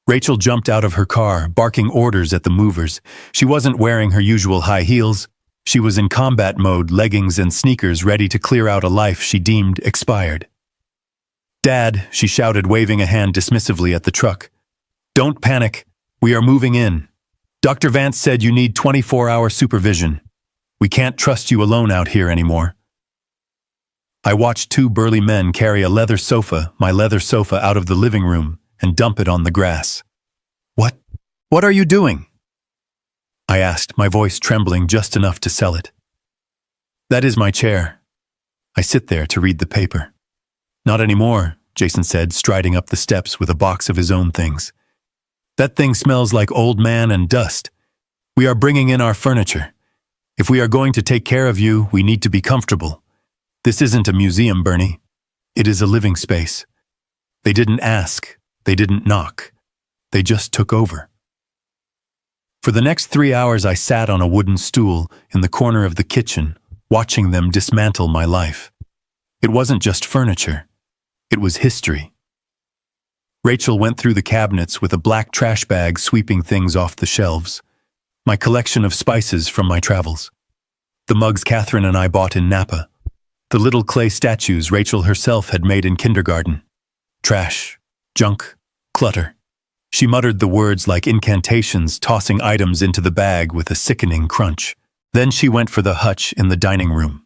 A: Rachel jumped out of her car, barking orders at the movers. She wasn't wearing her usual high heels. She was in combat mode, leggings and sneakers, ready to clear out a life she deemed expired. "Dad," she shouted, waving a hand dismissively at the truck. "Don't panic. We are moving in. Dr. Vance said you need 24-hour supervision. We can't trust you alone out here anymore." I watched 2 burly men carry a leather sofa, my leather sofa, out of the living room and dump it on the grass. What are you doing?" I asked, my voice trembling just enough to sell it. "That is my chair. I sit there to read the paper." "Not anymore," Jason said, striding up the steps with a box of his own things. That thing smells like old man and dust. We are bringing in our furniture. If we are going to take care of you, we need to be comfortable. This isn't a museum, Bernie. It is a living space. They didn't ask. They didn't knock. They just took over. For the next 3 hours, I sat on a wooden stool in the corner of the kitchen, watching them dismantle my life. It wasn't just furniture. It was history. Rachel went through the cabinets with a black trash bag, sweeping things off the shelves. My collection of spices from my travels. The mugs Catherine and I bought in Napa. The little clay statues Rachel herself had made in kindergarten. Trash, junk, clutter. She muttered the words like incantations, tossing items into the bag with a sickening crunch. Then she went for the hutch in the dining room.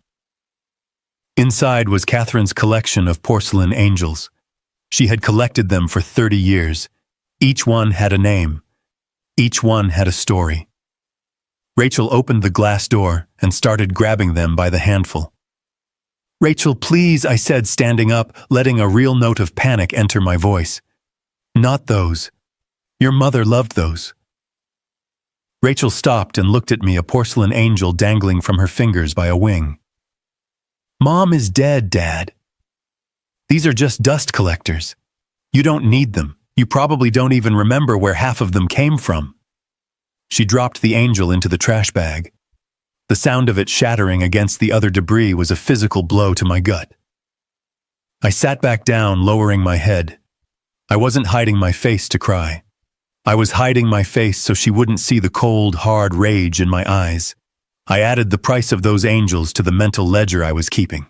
A: Inside was Catherine's collection of porcelain angels. She had collected them for 30 years. Each one had a name. Each one had a story. Rachel opened the glass door and started grabbing them by the handful. "Rachel, please," I said, standing up, letting a real note of panic enter my voice. "Not those. Your mother loved those." Rachel stopped and looked at me, a porcelain angel dangling from her fingers by a wing. "Mom is dead, Dad. These are just dust collectors. You don't need them. You probably don't even remember where half of them came from." She dropped the angel into the trash bag. The sound of it shattering against the other debris was a physical blow to my gut. I sat back down, lowering my head. I wasn't hiding my face to cry. I was hiding my face so she wouldn't see the cold, hard rage in my eyes. I added the price of those angels to the mental ledger I was keeping.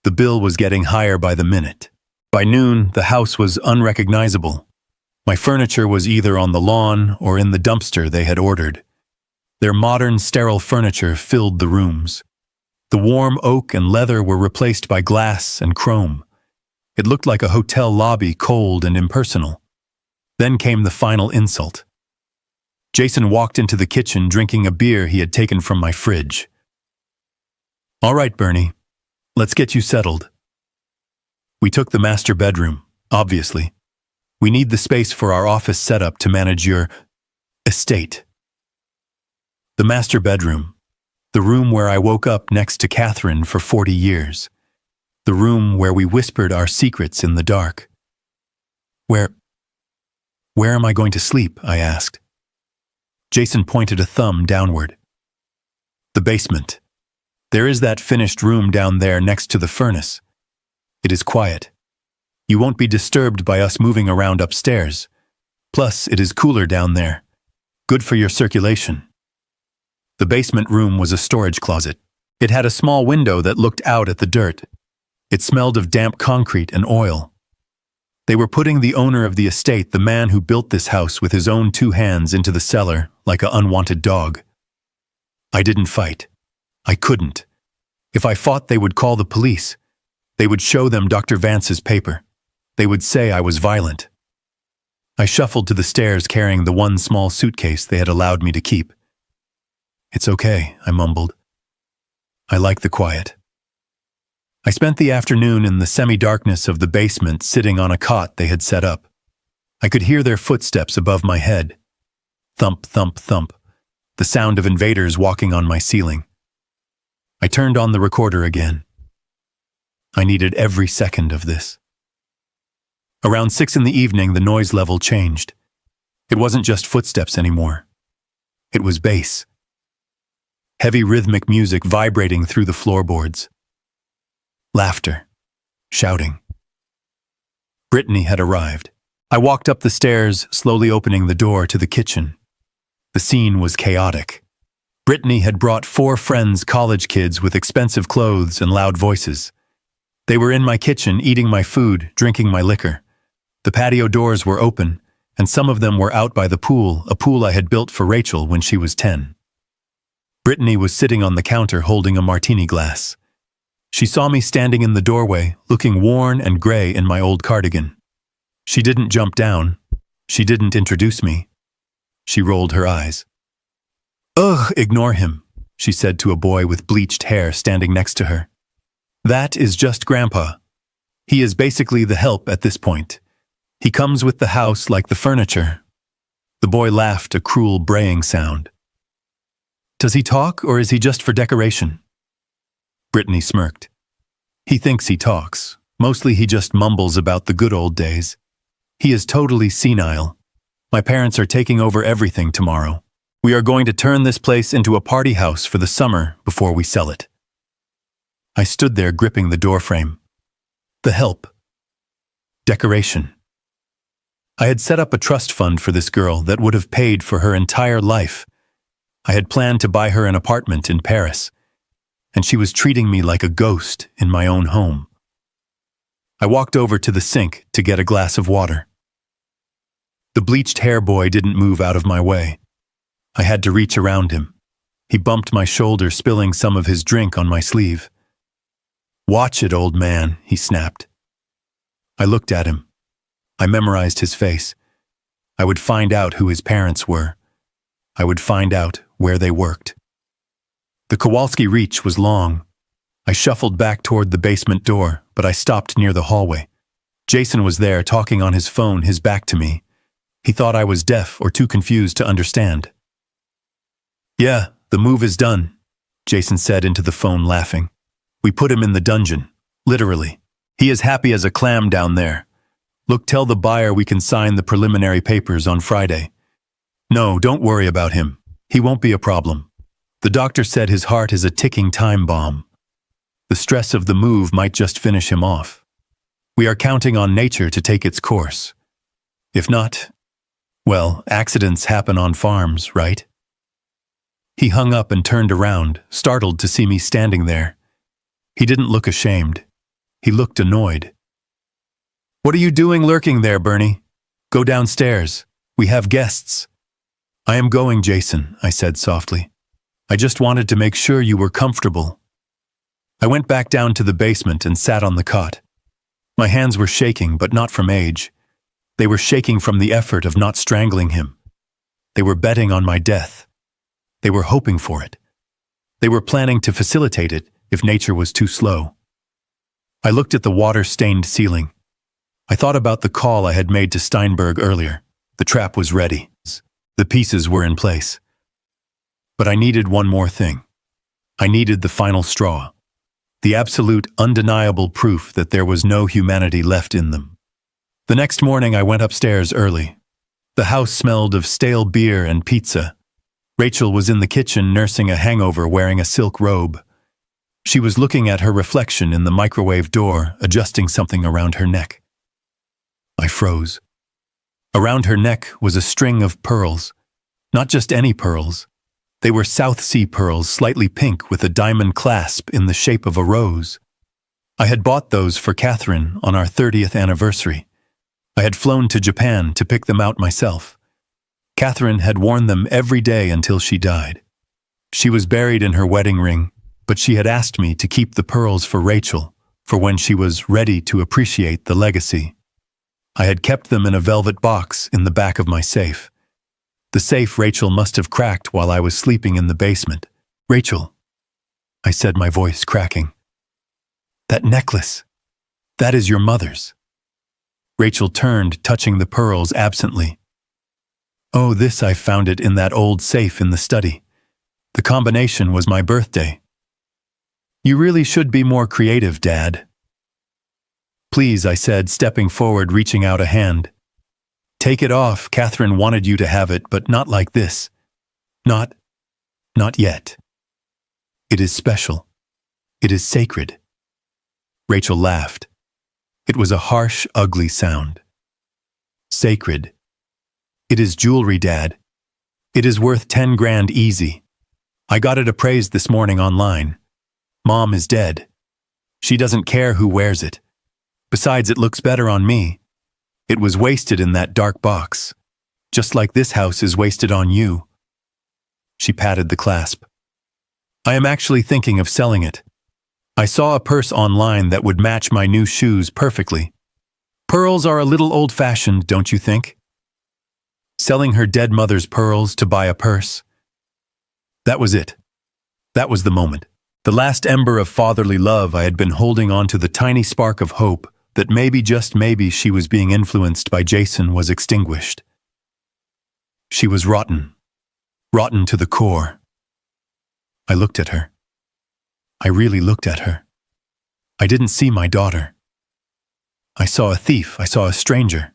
A: The bill was getting higher by the minute. By noon, the house was unrecognizable. My furniture was either on the lawn or in the dumpster they had ordered. Their modern, sterile furniture filled the rooms. The warm oak and leather were replaced by glass and chrome. It looked like a hotel lobby, cold and impersonal. Then came the final insult. Jason walked into the kitchen drinking a beer he had taken from my fridge. "All right, Bernie, let's get you settled." We took the master bedroom, obviously. We need the space for our office setup to manage your estate. The master bedroom, the room where I woke up next to Catherine for 40 years. The room where we whispered our secrets in the dark. Where am I going to sleep?" I asked. Jason pointed a thumb downward. "The basement. There is that finished room down there next to the furnace. It is quiet. You won't be disturbed by us moving around upstairs. Plus, it is cooler down there. Good for your circulation." The basement room was a storage closet. It had a small window that looked out at the dirt. It smelled of damp concrete and oil. They were putting the owner of the estate, the man who built this house with his own 2 hands, into the cellar like an unwanted dog. I didn't fight. I couldn't. If I fought, they would call the police. They would show them Dr. Vance's paper. They would say I was violent. I shuffled to the stairs carrying the one small suitcase they had allowed me to keep. "It's okay," I mumbled. "I like the quiet." I spent the afternoon in the semi-darkness of the basement, sitting on a cot they had set up. I could hear their footsteps above my head. Thump, thump, thump. The sound of invaders walking on my ceiling. I turned on the recorder again. I needed every second of this. Around 6 in the evening, the noise level changed. It wasn't just footsteps anymore. It was bass. Heavy rhythmic music vibrating through the floorboards. Laughter. Shouting. Brittany had arrived. I walked up the stairs, slowly opening the door to the kitchen. The scene was chaotic. Brittany had brought 4 friends, college kids with expensive clothes and loud voices. They were in my kitchen, eating my food, drinking my liquor. The patio doors were open, and some of them were out by the pool, a pool I had built for Rachel when she was 10. Brittany was sitting on the counter holding a martini glass. She saw me standing in the doorway, looking worn and gray in my old cardigan. She didn't jump down. She didn't introduce me. She rolled her eyes. "Ugh, ignore him," she said to a boy with bleached hair standing next to her. "That is just Grandpa. He is basically the help at this point. He comes with the house like the furniture. The boy laughed, a cruel braying sound. Does he talk, or is he just for decoration? Brittany smirked. He thinks he talks. Mostly he just mumbles about the good old days. He is totally senile. My parents are taking over everything tomorrow. We are going to turn this place into a party house for the summer before we sell it. I stood there gripping the doorframe. The help. Decoration. I had set up a trust fund for this girl that would have paid for her entire life. I had planned to buy her an apartment in Paris, and she was treating me like a ghost in my own home. I walked over to the sink to get a glass of water. The bleached hair boy didn't move out of my way. I had to reach around him. He bumped my shoulder, spilling some of his drink on my sleeve. "Watch it, old man," he snapped. I looked at him. I memorized his face. I would find out who his parents were. I would find out where they worked. The Kowalski reach was long. I shuffled back toward the basement door, but I stopped near the hallway. Jason was there, talking on his phone, his back to me. He thought I was deaf or too confused to understand. "Yeah, the move is done," Jason said into the phone, laughing. "We put him in the dungeon, literally. He is happy as a clam down there. Look, tell the buyer we can sign the preliminary papers on Friday. No, don't worry about him. He won't be a problem. The doctor said his heart is a ticking time bomb. The stress of the move might just finish him off. We are counting on nature to take its course. If not, well, accidents happen on farms, right?" He hung up and turned around, startled to see me standing there. He didn't look ashamed. He looked annoyed. "What are you doing lurking there, Bernie? Go downstairs. We have guests." "I am going, Jason," I said softly. "I just wanted to make sure you were comfortable." I went back down to the basement and sat on the cot. My hands were shaking, but not from age. They were shaking from the effort of not strangling him. They were betting on my death. They were hoping for it. They were planning to facilitate it if nature was too slow. I looked at the water-stained ceiling. I thought about the call I had made to Steinberg earlier. The trap was ready. The pieces were in place. But I needed one more thing. I needed the final straw. The absolute, undeniable proof that there was no humanity left in them. The next morning I went upstairs early. The house smelled of stale beer and pizza. Rachel was in the kitchen nursing a hangover, wearing a silk robe. She was looking at her reflection in the microwave door, adjusting something around her neck. I froze. Around her neck was a string of pearls. Not just any pearls. They were South Sea pearls, slightly pink with a diamond clasp in the shape of a rose. I had bought those for Catherine on our 30th anniversary. I had flown to Japan to pick them out myself. Catherine had worn them every day until she died. She was buried in her wedding ring, but she had asked me to keep the pearls for Rachel, for when she was ready to appreciate the legacy. I had kept them in a velvet box in the back of my safe. The safe Rachel must have cracked while I was sleeping in the basement. "Rachel," I said, my voice cracking. "That necklace, that is your mother's." Rachel turned, touching the pearls absently. "Oh, this, I found it in that old safe in the study. The combination was my birthday." "You really should be more creative, Dad." "Please," I said, stepping forward, reaching out a hand. "Take it off. Catherine wanted you to have it, but not like this. Not yet. It is special. It is sacred." Rachel laughed. It was a harsh, ugly sound. "Sacred. It is jewelry, Dad. It is worth 10 grand easy. I got it appraised this morning online. Mom is dead. She doesn't care who wears it. Besides, it looks better on me. It was wasted in that dark box, just like this house is wasted on you." She patted the clasp. "I am actually thinking of selling it. I saw a purse online that would match my new shoes perfectly. Pearls are a little old-fashioned, don't you think? Selling her dead mother's pearls to buy a purse." That was it. That was the moment. The last ember of fatherly love I had been holding on to, the tiny spark of hope, that maybe, just maybe, she was being influenced by Jason was extinguished. She was rotten. Rotten to the core. I looked at her. I really looked at her. I didn't see my daughter. I saw a thief. I saw a stranger.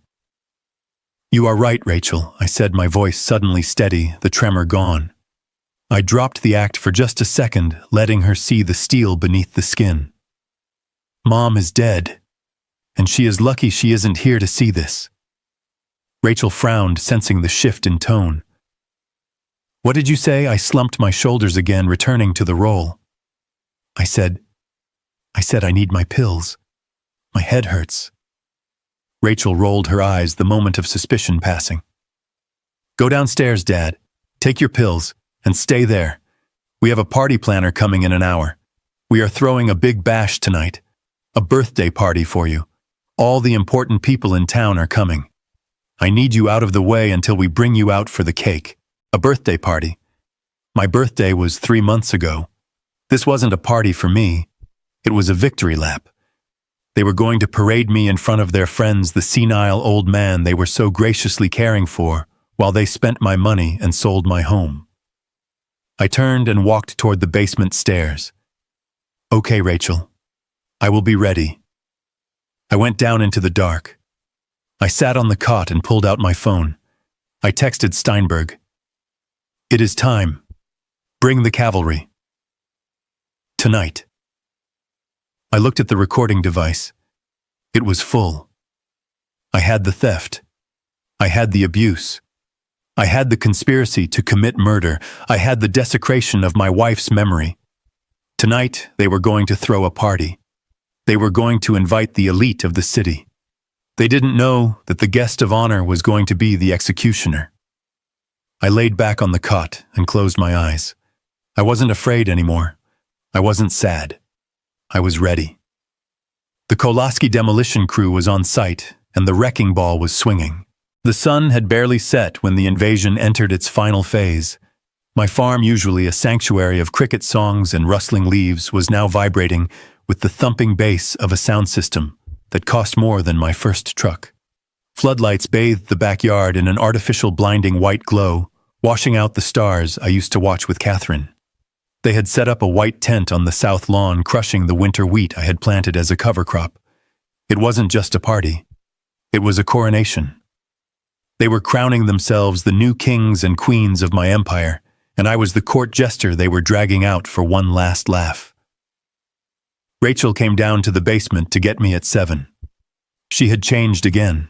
A: "You are right, Rachel," I said, my voice suddenly steady, the tremor gone. I dropped the act for just a second, letting her see the steel beneath the skin. "Mom is dead, and she is lucky she isn't here to see this." Rachel frowned, sensing the shift in tone. "What did you say?" I slumped my shoulders again, returning to the role. I said I need my pills. My head hurts." Rachel rolled her eyes, the moment of suspicion passing. "Go downstairs, Dad. Take your pills, and stay there. We have a party planner coming in an hour. We are throwing a big bash tonight. A birthday party for you. All the important people in town are coming. I need you out of the way until we bring you out for the cake. A birthday party. My birthday was 3 months ago. This wasn't a party for me. It was a victory lap. They were going to parade me in front of their friends, the senile old man they were so graciously caring for, while they spent my money and sold my home." I turned and walked toward the basement stairs. "Okay, Rachel. I will be ready." I went down into the dark. I sat on the cot and pulled out my phone. I texted Steinberg. "It is time. Bring the cavalry. Tonight." I looked at the recording device. It was full. I had the theft. I had the abuse. I had the conspiracy to commit murder. I had the desecration of my wife's memory. Tonight, they were going to throw a party. They were going to invite the elite of the city. They didn't know that the guest of honor was going to be the executioner. I laid back on the cot and closed my eyes. I wasn't afraid anymore. I wasn't sad. I was ready. The Kolaski demolition crew was on site, and the wrecking ball was swinging. The sun had barely set when the invasion entered its final phase. My farm, usually a sanctuary of cricket songs and rustling leaves, was now vibrating with the thumping bass of a sound system that cost more than my first truck. Floodlights bathed the backyard in an artificial blinding white glow, washing out the stars I used to watch with Catherine. They had set up a white tent on the south lawn, crushing the winter wheat I had planted as a cover crop. It wasn't just a party. It was a coronation. They were crowning themselves the new kings and queens of my empire, and I was the court jester they were dragging out for one last laugh. Rachel came down to the basement to get me at 7. She had changed again.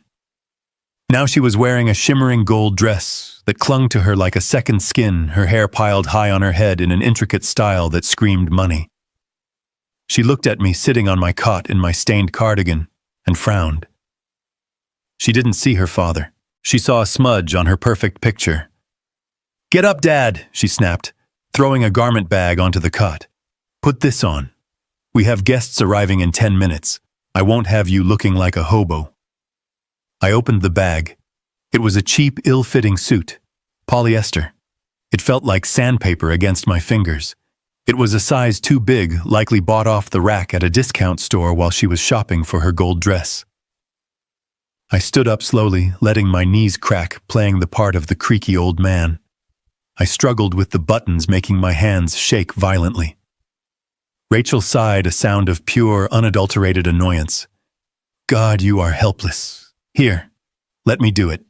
A: Now she was wearing a shimmering gold dress that clung to her like a second skin, her hair piled high on her head in an intricate style that screamed money. She looked at me sitting on my cot in my stained cardigan and frowned. She didn't see her father. She saw a smudge on her perfect picture. "Get up, Dad," she snapped, throwing a garment bag onto the cot. "Put this on. We have guests arriving in 10 minutes. I won't have you looking like a hobo." I opened the bag. It was a cheap, ill-fitting suit. Polyester. It felt like sandpaper against my fingers. It was a size too big, likely bought off the rack at a discount store while she was shopping for her gold dress. I stood up slowly, letting my knees crack, playing the part of the creaky old man. I struggled with the buttons, making my hands shake violently. Rachel sighed, a sound of pure, unadulterated annoyance. "God, you are helpless. Here, let me do it."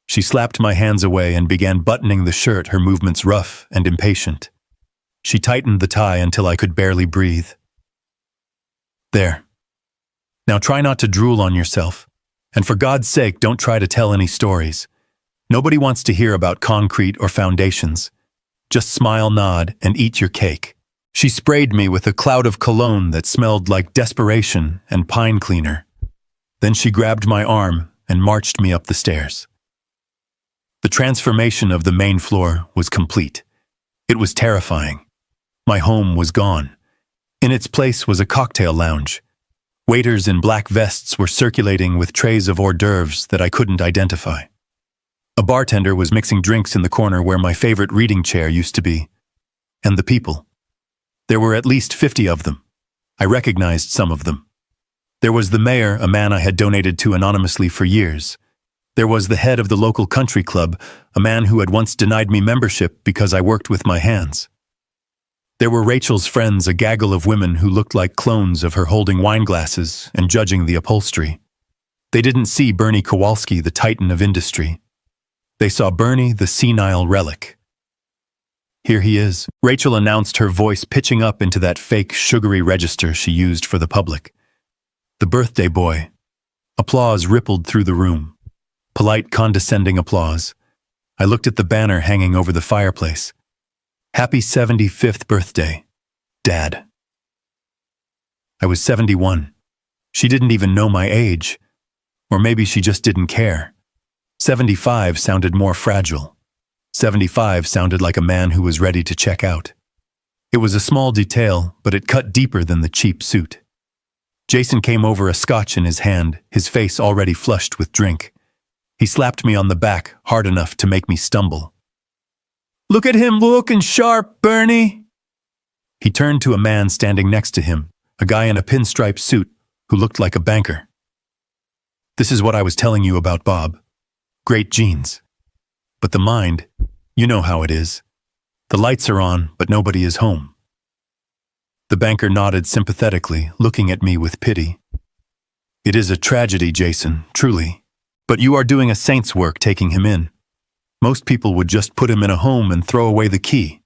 A: She slapped my hands away and began buttoning the shirt, her movements rough and impatient. She tightened the tie until I could barely breathe. "There. Now try not to drool on yourself. And for God's sake, don't try to tell any stories. Nobody wants to hear about concrete or foundations. Just smile, nod, and eat your cake." She sprayed me with a cloud of cologne that smelled like desperation and pine cleaner. Then she grabbed my arm and marched me up the stairs. The transformation of the main floor was complete. It was terrifying. My home was gone. In its place was a cocktail lounge. Waiters in black vests were circulating with trays of hors d'oeuvres that I couldn't identify. A bartender was mixing drinks in the corner where my favorite reading chair used to be. And the people. There were at least 50 of them. I recognized some of them. There was the mayor, a man I had donated to anonymously for years. There was the head of the local country club, a man who had once denied me membership because I worked with my hands. There were Rachel's friends, a gaggle of women who looked like clones of her holding wine glasses and judging the upholstery. They didn't see Bernie Kowalski, the titan of industry. They saw Bernie, the senile relic. "Here he is," Rachel announced, her voice pitching up into that fake, sugary register she used for the public. "The birthday boy." Applause rippled through the room. Polite, condescending applause. I looked at the banner hanging over the fireplace. "Happy 75th birthday, Dad." I was 71. She didn't even know my age. Or maybe she just didn't care. 75 sounded more fragile. 75 sounded like a man who was ready to check out. It was a small detail, but it cut deeper than the cheap suit. Jason came over, a scotch in his hand, his face already flushed with drink. He slapped me on the back, hard enough to make me stumble. "Look at him looking sharp, Bernie!" He turned to a man standing next to him, a guy in a pinstripe suit who looked like a banker. "This is what I was telling you about Bob. Great genes. But the mind, you know how it is. The lights are on, but nobody is home." The banker nodded sympathetically, looking at me with pity. "It is a tragedy, Jason, truly. But you are doing a saint's work taking him in. Most people would just put him in a home and throw away the key."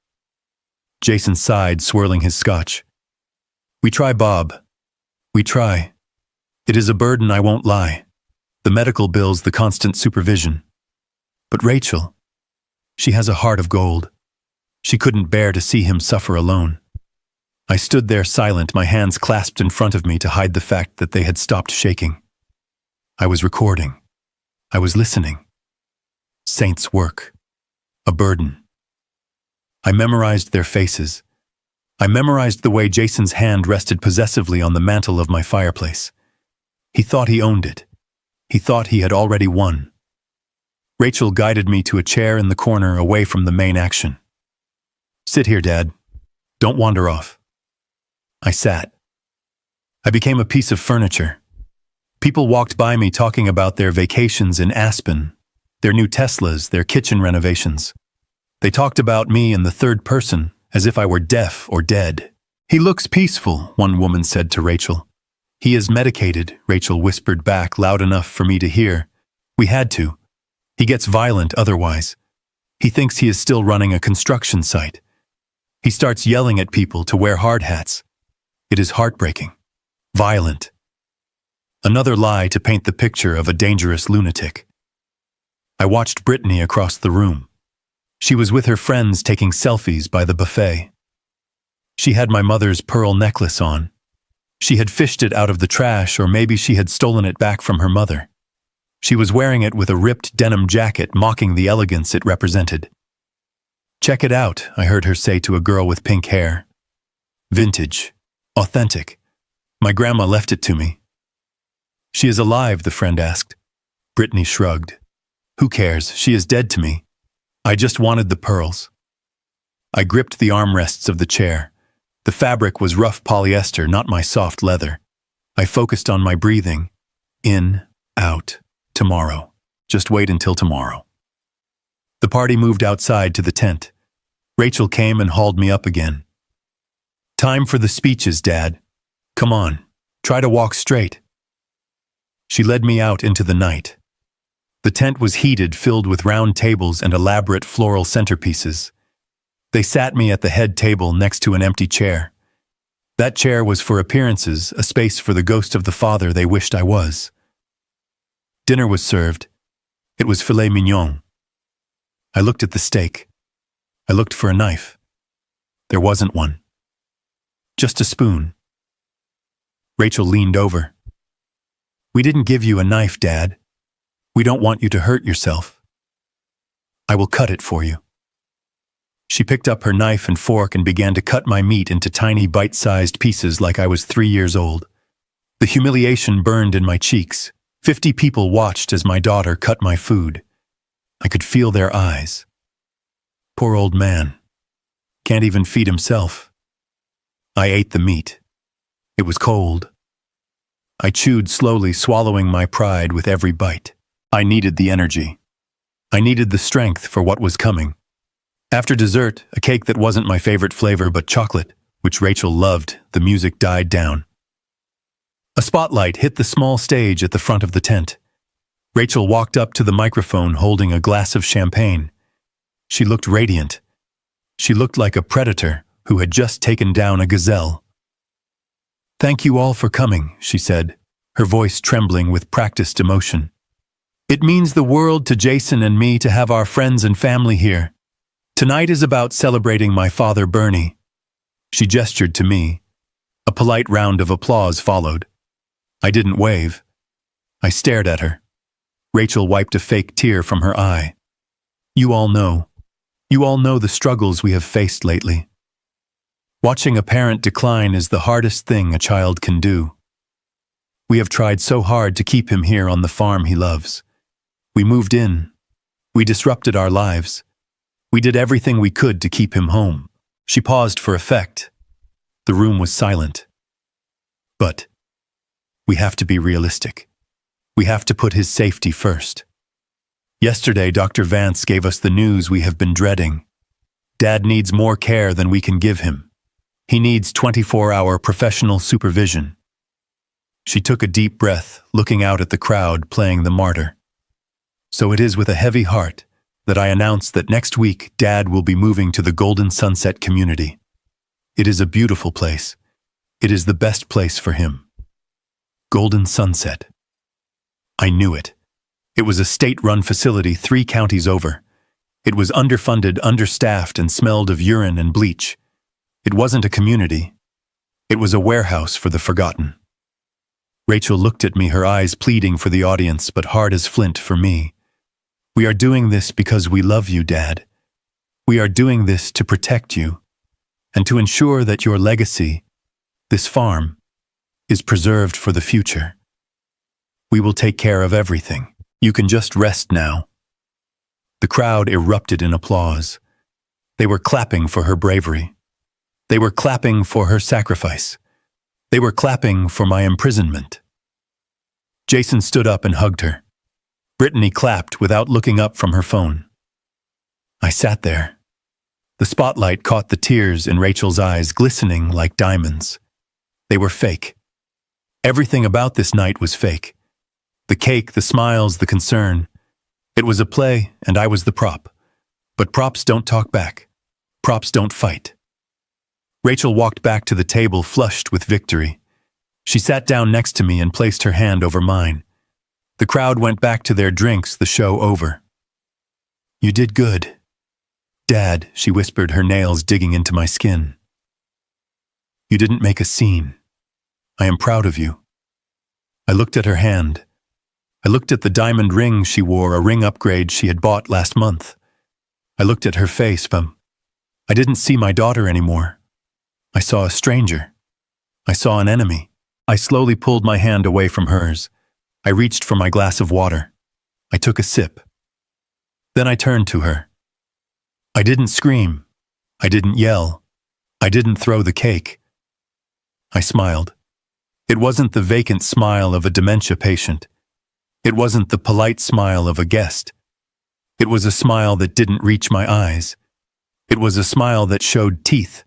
A: Jason sighed, swirling his scotch. "We try, Bob. We try. It is a burden, I won't lie. The medical bills, the constant supervision. But Rachel, she has a heart of gold. She couldn't bear to see him suffer alone." I stood there silent, my hands clasped in front of me to hide the fact that they had stopped shaking. I was recording. I was listening. Saint's work. A burden. I memorized their faces. I memorized the way Jason's hand rested possessively on the mantel of my fireplace. He thought he owned it. He thought he had already won. Rachel guided me to a chair in the corner away from the main action. "Sit here, Dad. Don't wander off." I sat. I became a piece of furniture. People walked by me talking about their vacations in Aspen, their new Teslas, their kitchen renovations. They talked about me in the third person, as if I were deaf or dead. "He looks peaceful," one woman said to Rachel. "He is medicated," Rachel whispered back loud enough for me to hear. "We had to. He gets violent otherwise. He thinks he is still running a construction site. He starts yelling at people to wear hard hats. It is heartbreaking. Violent. Another lie to paint the picture of a dangerous lunatic." I watched Brittany across the room. She was with her friends taking selfies by the buffet. She had my mother's pearl necklace on. She had fished it out of the trash, or maybe she had stolen it back from her mother. She was wearing it with a ripped denim jacket, mocking the elegance it represented. "Check it out," I heard her say to a girl with pink hair. "Vintage. Authentic. My grandma left it to me." "She is alive?" the friend asked. Brittany shrugged. "Who cares? She is dead to me. I just wanted the pearls." I gripped the armrests of the chair. The fabric was rough polyester, not my soft leather. I focused on my breathing. In, out, tomorrow. Just wait until tomorrow. The party moved outside to the tent. Rachel came and hauled me up again. "Time for the speeches, Dad. Come on, try to walk straight." She led me out into the night. The tent was heated, filled with round tables and elaborate floral centerpieces. They sat me at the head table next to an empty chair. That chair was for appearances, a space for the ghost of the father they wished I was. Dinner was served. It was filet mignon. I looked at the steak. I looked for a knife. There wasn't one. Just a spoon. Rachel leaned over. "We didn't give you a knife, Dad. We don't want you to hurt yourself. I will cut it for you." She picked up her knife and fork and began to cut my meat into tiny bite-sized pieces like I was 3 years old. The humiliation burned in my cheeks. 50 people watched as my daughter cut my food. I could feel their eyes. Poor old man. Can't even feed himself. I ate the meat. It was cold. I chewed slowly, swallowing my pride with every bite. I needed the energy. I needed the strength for what was coming. After dessert, a cake that wasn't my favorite flavor but chocolate, which Rachel loved, the music died down. A spotlight hit the small stage at the front of the tent. Rachel walked up to the microphone holding a glass of champagne. She looked radiant. She looked like a predator who had just taken down a gazelle. "Thank you all for coming," she said, her voice trembling with practiced emotion. "It means the world to Jason and me to have our friends and family here. Tonight is about celebrating my father, Bernie." She gestured to me. A polite round of applause followed. I didn't wave. I stared at her. Rachel wiped a fake tear from her eye. You all know the struggles we have faced lately. Watching a parent decline is the hardest thing a child can do. We have tried so hard to keep him here on the farm he loves. We moved in. We disrupted our lives. We did everything we could to keep him home." She paused for effect. The room was silent. "But we have to be realistic. We have to put his safety first. Yesterday, Dr. Vance gave us the news we have been dreading. Dad needs more care than we can give him. He needs 24-hour professional supervision." She took a deep breath, looking out at the crowd playing the martyr. "So it is with a heavy heart that I announce that next week Dad will be moving to the Golden Sunset community. It is a beautiful place. It is the best place for him." Golden Sunset. I knew it. It was a state-run facility 3 counties over. It was underfunded, understaffed, and smelled of urine and bleach. It wasn't a community. It was a warehouse for the forgotten. Rachel looked at me, her eyes pleading for the audience, but hard as flint for me. "We are doing this because we love you, Dad. We are doing this to protect you, and to ensure that your legacy, this farm, is preserved for the future. We will take care of everything. You can just rest now." The crowd erupted in applause. They were clapping for her bravery. They were clapping for her sacrifice. They were clapping for my imprisonment. Jason stood up and hugged her. Brittany clapped without looking up from her phone. I sat there. The spotlight caught the tears in Rachel's eyes, glistening like diamonds. They were fake. Everything about this night was fake. The cake, the smiles, the concern. It was a play, and I was the prop. But props don't talk back. Props don't fight. Rachel walked back to the table, flushed with victory. She sat down next to me and placed her hand over mine. The crowd went back to their drinks, the show over. "You did good. Dad," she whispered, her nails digging into my skin. "You didn't make a scene. I am proud of you." I looked at her hand. I looked at the diamond ring she wore, a ring upgrade she had bought last month. I looked at her face, but I didn't see my daughter anymore. I saw a stranger. I saw an enemy. I slowly pulled my hand away from hers. I reached for my glass of water. I took a sip. Then I turned to her. I didn't scream. I didn't yell. I didn't throw the cake. I smiled. It wasn't the vacant smile of a dementia patient. It wasn't the polite smile of a guest. It was a smile that didn't reach my eyes. It was a smile that showed teeth.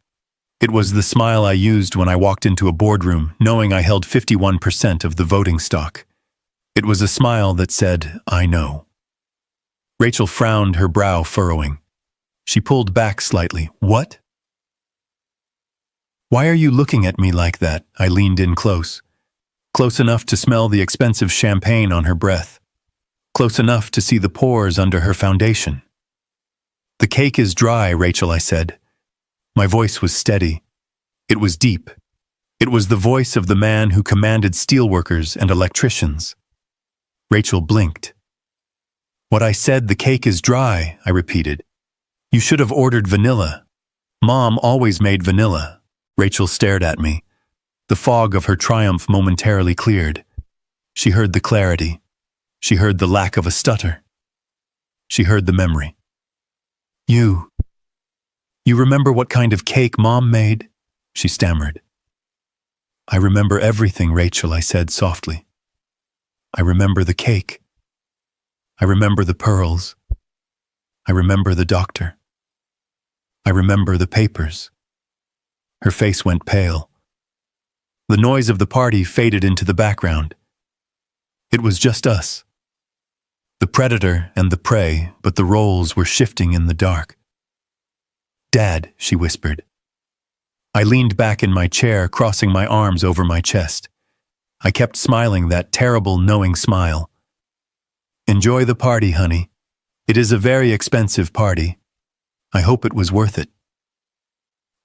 A: It was the smile I used when I walked into a boardroom, knowing I held 51% of the voting stock. It was a smile that said, "I know." Rachel frowned, her brow furrowing. She pulled back slightly. "What?" "Why are you looking at me like that?" I leaned in close enough to smell the expensive champagne on her breath, close enough to see the pores under her foundation. "The cake is dry, Rachel," I said. My voice was steady. It was deep. It was the voice of the man who commanded steelworkers and electricians. Rachel blinked. "What I said, the cake is dry," I repeated. "You should have ordered vanilla. Mom always made vanilla." Rachel stared at me. The fog of her triumph momentarily cleared. She heard the clarity. She heard the lack of a stutter. She heard the memory. You remember what kind of cake Mom made?" she stammered. I remember everything, Rachel, I said softly. I remember the cake. I remember the pearls. I remember the doctor. I remember the papers. Her face went pale. The noise of the party faded into the background. It was just us. The predator and the prey, but the roles were shifting in the dark. Dad, she whispered. I leaned back in my chair, crossing my arms over my chest. I kept smiling that terrible, knowing smile. Enjoy the party, honey. It is a very expensive party. I hope it was worth it.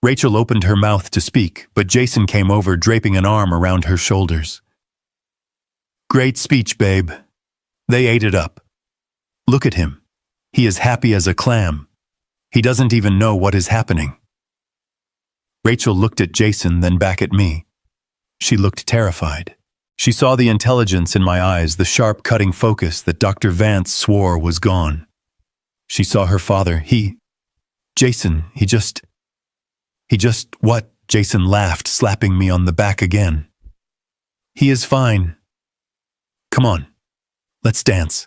A: Rachel opened her mouth to speak, but Jason came over, draping an arm around her shoulders. Great speech, babe. They ate it up. Look at him. He is happy as a clam. He doesn't even know what is happening. Rachel looked at Jason, then back at me. She looked terrified. She saw the intelligence in my eyes, the sharp, cutting focus that Dr. Vance swore was gone. She saw her father. Jason, he just, what? Jason laughed, slapping me on the back again. He is fine. Come on, let's dance.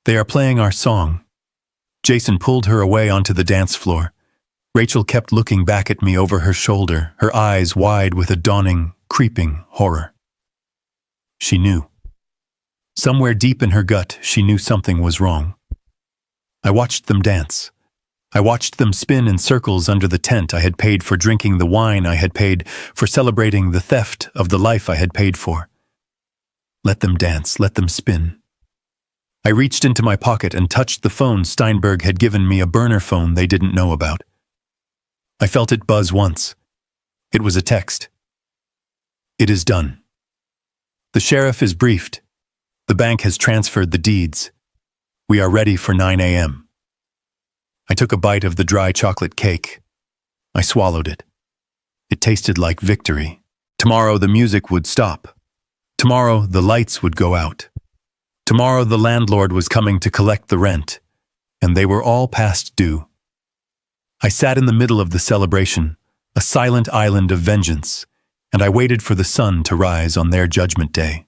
A: They are playing our song. Jason pulled her away onto the dance floor. Rachel kept looking back at me over her shoulder, her eyes wide with a dawning, creeping horror. She knew. Somewhere deep in her gut, she knew something was wrong. I watched them dance. I watched them spin in circles under the tent I had paid for, drinking the wine I had paid for, celebrating the theft of the life I had paid for. Let them dance, let them spin. I reached into my pocket and touched the phone. Steinberg had given me a burner phone they didn't know about. I felt it buzz once. It was a text. It is done. The sheriff is briefed. The bank has transferred the deeds. We are ready for 9 a.m. I took a bite of the dry chocolate cake. I swallowed it. It tasted like victory. Tomorrow the music would stop. Tomorrow the lights would go out. Tomorrow the landlord was coming to collect the rent, and they were all past due. I sat in the middle of the celebration, a silent island of vengeance, and I waited for the sun to rise on their judgment day.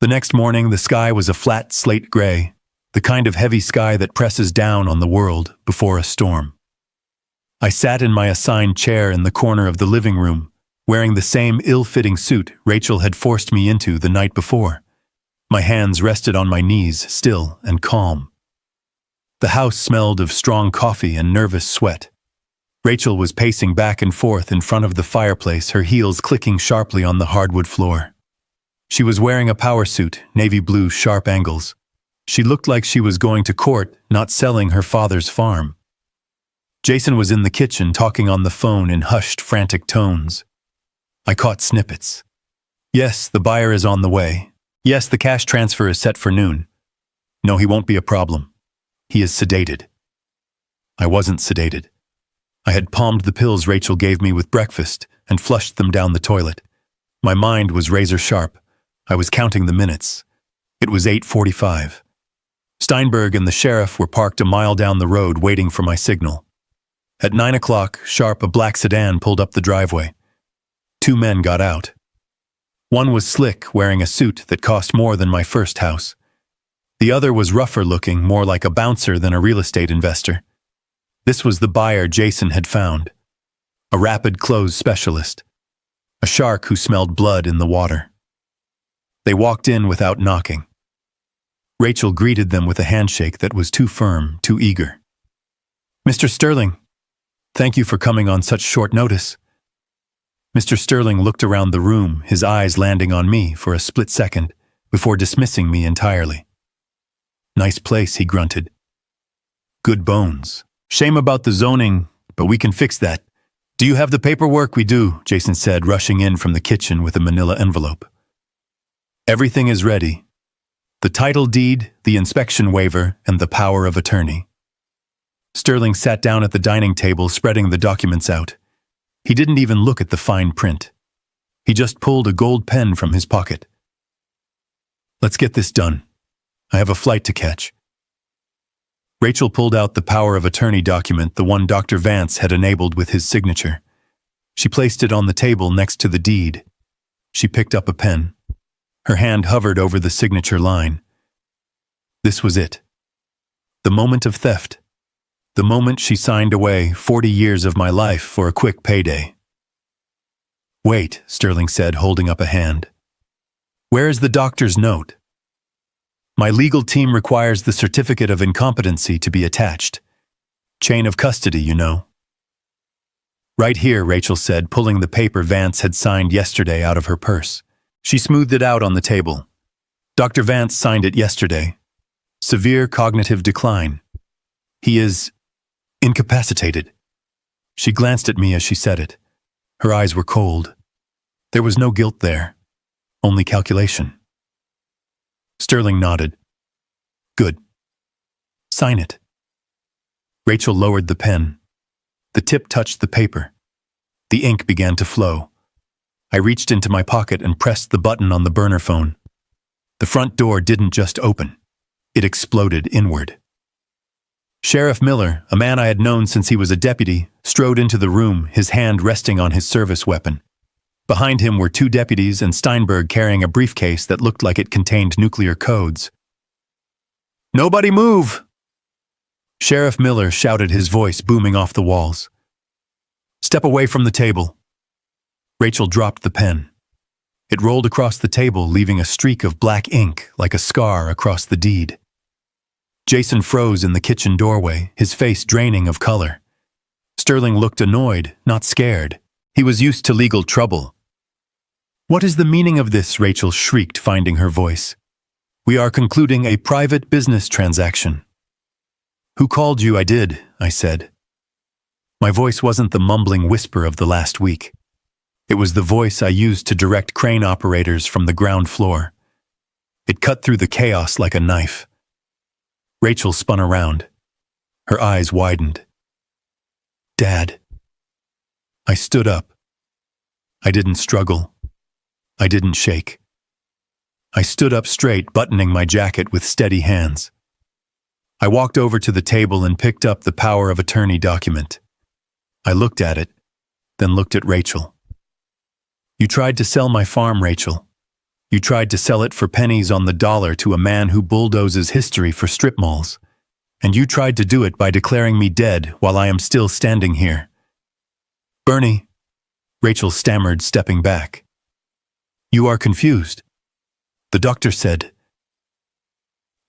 A: The next morning, the sky was a flat slate gray, the kind of heavy sky that presses down on the world before a storm. I sat in my assigned chair in the corner of the living room, wearing the same ill-fitting suit Rachel had forced me into the night before. My hands rested on my knees, still and calm. The house smelled of strong coffee and nervous sweat. Rachel was pacing back and forth in front of the fireplace, her heels clicking sharply on the hardwood floor. She was wearing a power suit, navy blue, sharp angles. She looked like she was going to court, not selling her father's farm. Jason was in the kitchen, talking on the phone in hushed, frantic tones. I caught snippets. Yes, the buyer is on the way. Yes, the cash transfer is set for noon. No, he won't be a problem. He is sedated. I wasn't sedated. I had palmed the pills Rachel gave me with breakfast and flushed them down the toilet. My mind was razor sharp. I was counting the minutes. It was 8:45. Steinberg and the sheriff were parked a mile down the road waiting for my signal. At 9 o'clock, sharp, a black sedan pulled up the driveway. 2 men got out. One was slick, wearing a suit that cost more than my first house. The other was rougher looking, more like a bouncer than a real estate investor. This was the buyer Jason had found. A rapid close specialist. A shark who smelled blood in the water. They walked in without knocking. Rachel greeted them with a handshake that was too firm, too eager. Mr. Sterling, thank you for coming on such short notice. Mr. Sterling looked around the room, his eyes landing on me for a split second, before dismissing me entirely. Nice place, he grunted. Good bones. Shame about the zoning, but we can fix that. Do you have the paperwork? We do, Jason said, rushing in from the kitchen with a manila envelope. Everything is ready. The title deed, the inspection waiver, and the power of attorney. Sterling sat down at the dining table, spreading the documents out. He didn't even look at the fine print. He just pulled a gold pen from his pocket. Let's get this done. I have a flight to catch. Rachel pulled out the power of attorney document, the one Dr. Vance had enabled with his signature. She placed it on the table next to the deed. She picked up a pen. Her hand hovered over the signature line. This was it. The moment of theft. The moment she signed away 40 years of my life for a quick payday. Wait, Sterling said, holding up a hand. Where is the doctor's note? My legal team requires the certificate of incompetency to be attached. Chain of custody, you know. Right here, Rachel said, pulling the paper Vance had signed yesterday out of her purse. She smoothed it out on the table. Dr. Vance signed it yesterday. Severe cognitive decline. He is incapacitated. She glanced at me as she said it. Her eyes were cold. There was no guilt there, only calculation. Sterling nodded. Good. Sign it. Rachel lowered the pen. The tip touched the paper. The ink began to flow. I reached into my pocket and pressed the button on the burner phone. The front door didn't just open. It exploded inward. Sheriff Miller, a man I had known since he was a deputy, strode into the room, his hand resting on his service weapon. Behind him were 2 deputies and Steinberg carrying a briefcase that looked like it contained nuclear codes. Nobody move! Sheriff Miller shouted, his voice booming off the walls. Step away from the table. Rachel dropped the pen. It rolled across the table, leaving a streak of black ink like a scar across the deed. Jason froze in the kitchen doorway, his face draining of color. Sterling looked annoyed, not scared. He was used to legal trouble. What is the meaning of this? Rachel shrieked, finding her voice. We are concluding a private business transaction. Who called you? I did, I said. My voice wasn't the mumbling whisper of the last week. It was the voice I used to direct crane operators from the ground floor. It cut through the chaos like a knife. Rachel spun around. Her eyes widened. Dad. I stood up. I didn't struggle. I didn't shake. I stood up straight, buttoning my jacket with steady hands. I walked over to the table and picked up the power of attorney document. I looked at it, then looked at Rachel. You tried to sell my farm, Rachel. You tried to sell it for pennies on the dollar to a man who bulldozes history for strip malls. And you tried to do it by declaring me dead while I am still standing here. Bernie, Rachel stammered, stepping back. You are confused. The doctor said.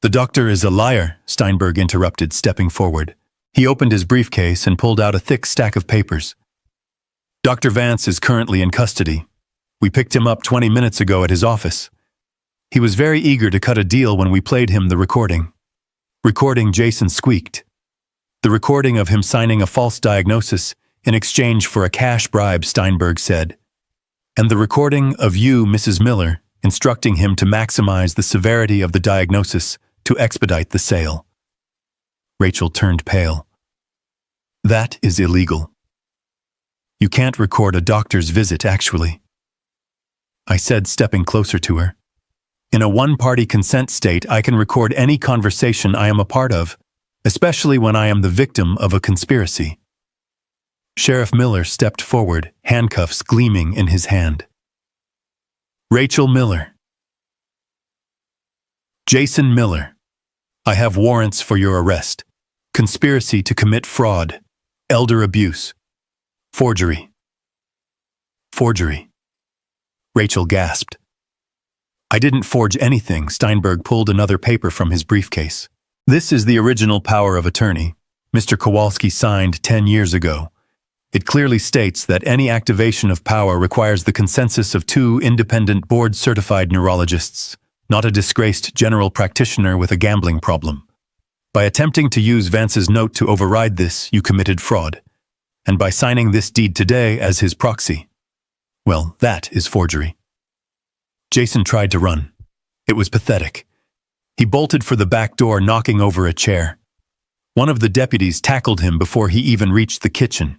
A: The doctor is a liar, Steinberg interrupted, stepping forward. He opened his briefcase and pulled out a thick stack of papers. Dr. Vance is currently in custody. We picked him up 20 minutes ago at his office. He was very eager to cut a deal when we played him the recording. Recording, Jason squeaked. The recording of him signing a false diagnosis in exchange for a cash bribe, Steinberg said. And the recording of you, Mrs. Miller, instructing him to maximize the severity of the diagnosis to expedite the sale. Rachel turned pale. That is illegal. You can't record a doctor's visit, actually. I said, stepping closer to her. In a one-party consent state, I can record any conversation I am a part of, especially when I am the victim of a conspiracy. Sheriff Miller stepped forward, handcuffs gleaming in his hand. Rachel Miller. Jason Miller. I have warrants for your arrest. Conspiracy to commit fraud, elder abuse, forgery. Forgery. Rachel gasped. I didn't forge anything. Steinberg pulled another paper from his briefcase. This is the original power of attorney, Mr. Kowalski signed 10 years ago. It clearly states that any activation of power requires the consensus of 2 independent board-certified neurologists, not a disgraced general practitioner with a gambling problem. By attempting to use Vance's note to override this, you committed fraud. And by signing this deed today as his proxy, well, that is forgery. Jason tried to run. It was pathetic. He bolted for the back door, knocking over a chair. One of the deputies tackled him before he even reached the kitchen.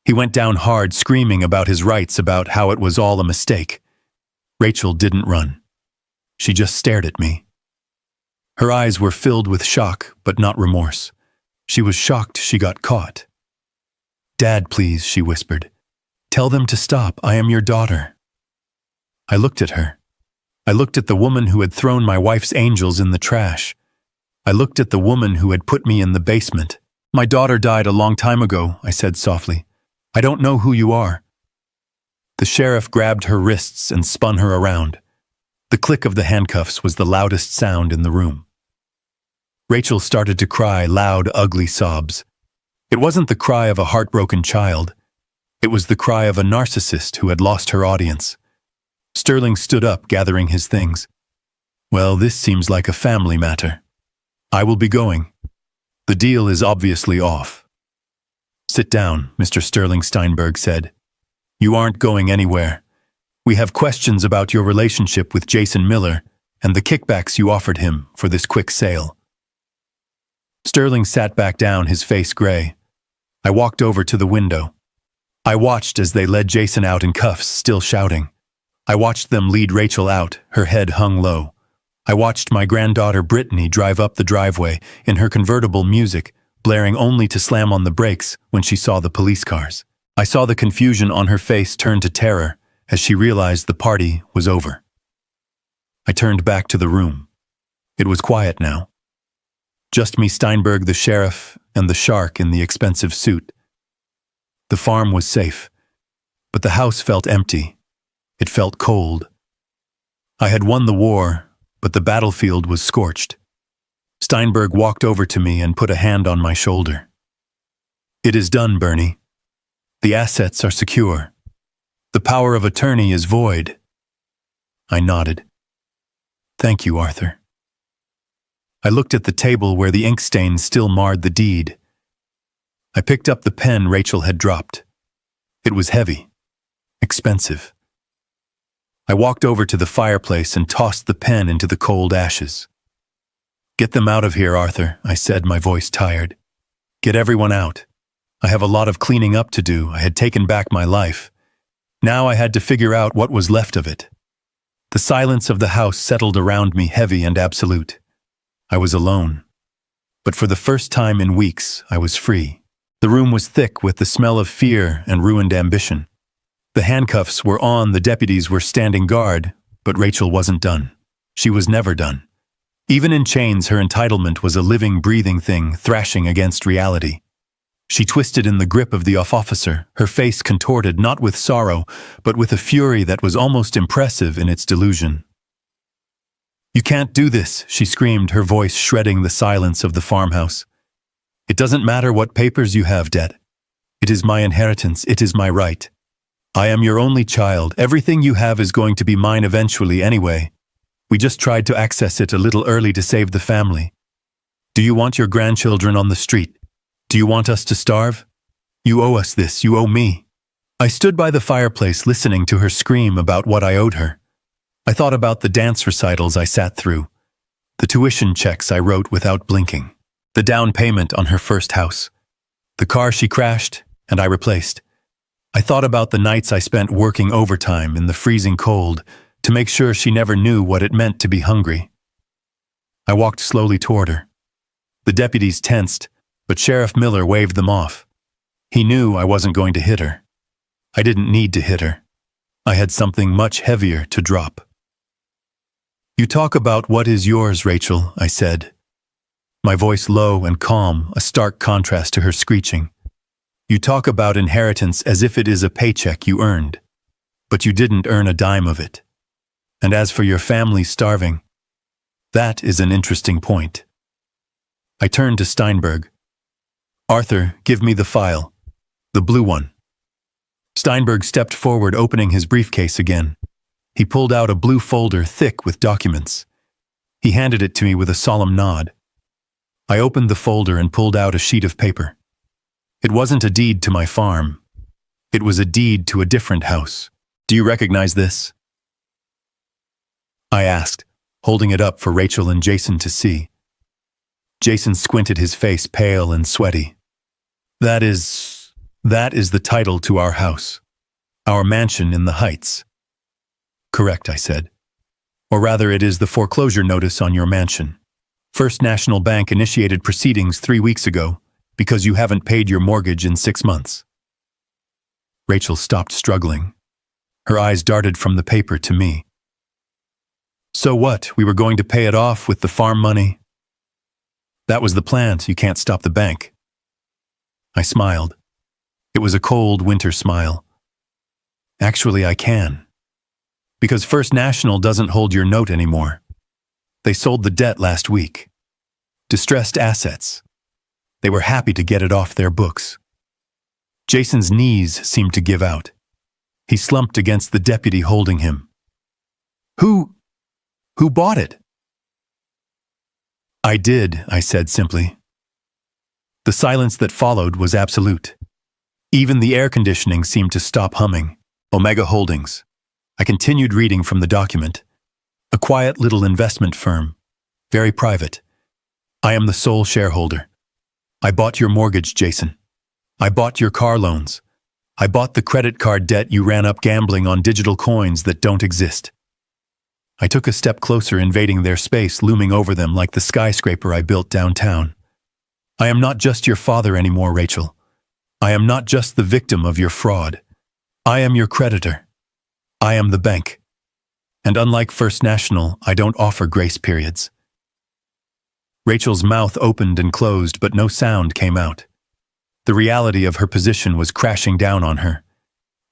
A: He went down hard, screaming about his rights, about how it was all a mistake. Rachel didn't run. She just stared at me. Her eyes were filled with shock, but not remorse. She was shocked she got caught. Dad, please, she whispered. Tell them to stop. I am your daughter." I looked at her. I looked at the woman who had thrown my wife's angels in the trash. I looked at the woman who had put me in the basement. "My daughter died a long time ago," I said softly. "I don't know who you are." The sheriff grabbed her wrists and spun her around. The click of the handcuffs was the loudest sound in the room. Rachel started to cry loud, ugly sobs. It wasn't the cry of a heartbroken child. It was the cry of a narcissist who had lost her audience. Sterling stood up, gathering his things. "Well, this seems like a family matter. I will be going. The deal is obviously off." "Sit down," Mr. Sterling Steinberg said. "You aren't going anywhere. We have questions about your relationship with Jason Miller and the kickbacks you offered him for this quick sale." Sterling sat back down, his face gray. I walked over to the window. I watched as they led Jason out in cuffs, still shouting. I watched them lead Rachel out, her head hung low. I watched my granddaughter Brittany drive up the driveway in her convertible, music blaring only to slam on the brakes when she saw the police cars. I saw the confusion on her face turn to terror as she realized the party was over. I turned back to the room. It was quiet now. Just me, Steinberg, the sheriff, and the shark in the expensive suit. The farm was safe, but the house felt empty. It felt cold. I had won the war, but the battlefield was scorched. Steinberg walked over to me and put a hand on my shoulder. "It is done, Bernie. The assets are secure. The power of attorney is void." I nodded. "Thank you, Arthur." I looked at the table where the ink stains still marred the deed. I picked up the pen Rachel had dropped. It was heavy, expensive. I walked over to the fireplace and tossed the pen into the cold ashes. "Get them out of here, Arthur," I said, my voice tired. "Get everyone out. I have a lot of cleaning up to do. I had taken back my life. Now I had to figure out what was left of it." The silence of the house settled around me, heavy and absolute. I was alone. But for the first time in weeks, I was free. The room was thick with the smell of fear and ruined ambition. The handcuffs were on, the deputies were standing guard, but Rachel wasn't done. She was never done. Even in chains, her entitlement was a living, breathing thing, thrashing against reality. She twisted in the grip of the officer, her face contorted not with sorrow, but with a fury that was almost impressive in its delusion. "You can't do this," she screamed, her voice shredding the silence of the farmhouse. "It doesn't matter what papers you have, Dad. It is my inheritance, it is my right. I am your only child. Everything you have is going to be mine eventually anyway. We just tried to access it a little early to save the family. Do you want your grandchildren on the street? Do you want us to starve? You owe us this, you owe me." I stood by the fireplace listening to her scream about what I owed her. I thought about the dance recitals I sat through, the tuition checks I wrote without blinking, the down payment on her first house, the car she crashed and I replaced. I thought about the nights I spent working overtime in the freezing cold to make sure she never knew what it meant to be hungry. I walked slowly toward her. The deputies tensed, but Sheriff Miller waved them off. He knew I wasn't going to hit her. I didn't need to hit her. I had something much heavier to drop. "You talk about what is yours, Rachel," I said. My voice low and calm, a stark contrast to her screeching. "You talk about inheritance as if it is a paycheck you earned. But you didn't earn a dime of it. And as for your family starving, that is an interesting point." I turned to Steinberg. "Arthur, give me the file. The blue one." Steinberg stepped forward, opening his briefcase again. He pulled out a blue folder thick with documents. He handed it to me with a solemn nod. I opened the folder and pulled out a sheet of paper. It wasn't a deed to my farm. It was a deed to a different house. "Do you recognize this?" I asked, holding it up for Rachel and Jason to see. Jason squinted, his face pale and sweaty. That is the title to our house. Our mansion in the Heights." "Correct," I said. "Or rather, it is the foreclosure notice on your mansion. First National Bank initiated proceedings 3 weeks ago because you haven't paid your mortgage in 6 months." Rachel stopped struggling. Her eyes darted from the paper to me. So what? We were going to pay it off with the farm money? That was the plan, so you can't stop the bank. I smiled. It was a cold winter smile. Actually, I can. Because First National doesn't hold your note anymore. They sold the debt last week. Distressed assets. They were happy to get it off their books. Jason's knees seemed to give out. He slumped against the deputy holding him. Who bought it? I did, I said simply. The silence that followed was absolute. Even the air conditioning seemed to stop humming. Omega Holdings. I continued reading from the document. A quiet little investment firm. Very private. I am the sole shareholder. I bought your mortgage, Jason. I bought your car loans. I bought the credit card debt you ran up gambling on digital coins that don't exist. I took a step closer, invading their space, looming over them like the skyscraper I built downtown. I am not just your father anymore, Rachel. I am not just the victim of your fraud. I am your creditor. I am the bank. And unlike First National, I don't offer grace periods. Rachel's mouth opened and closed, but no sound came out. The reality of her position was crashing down on her.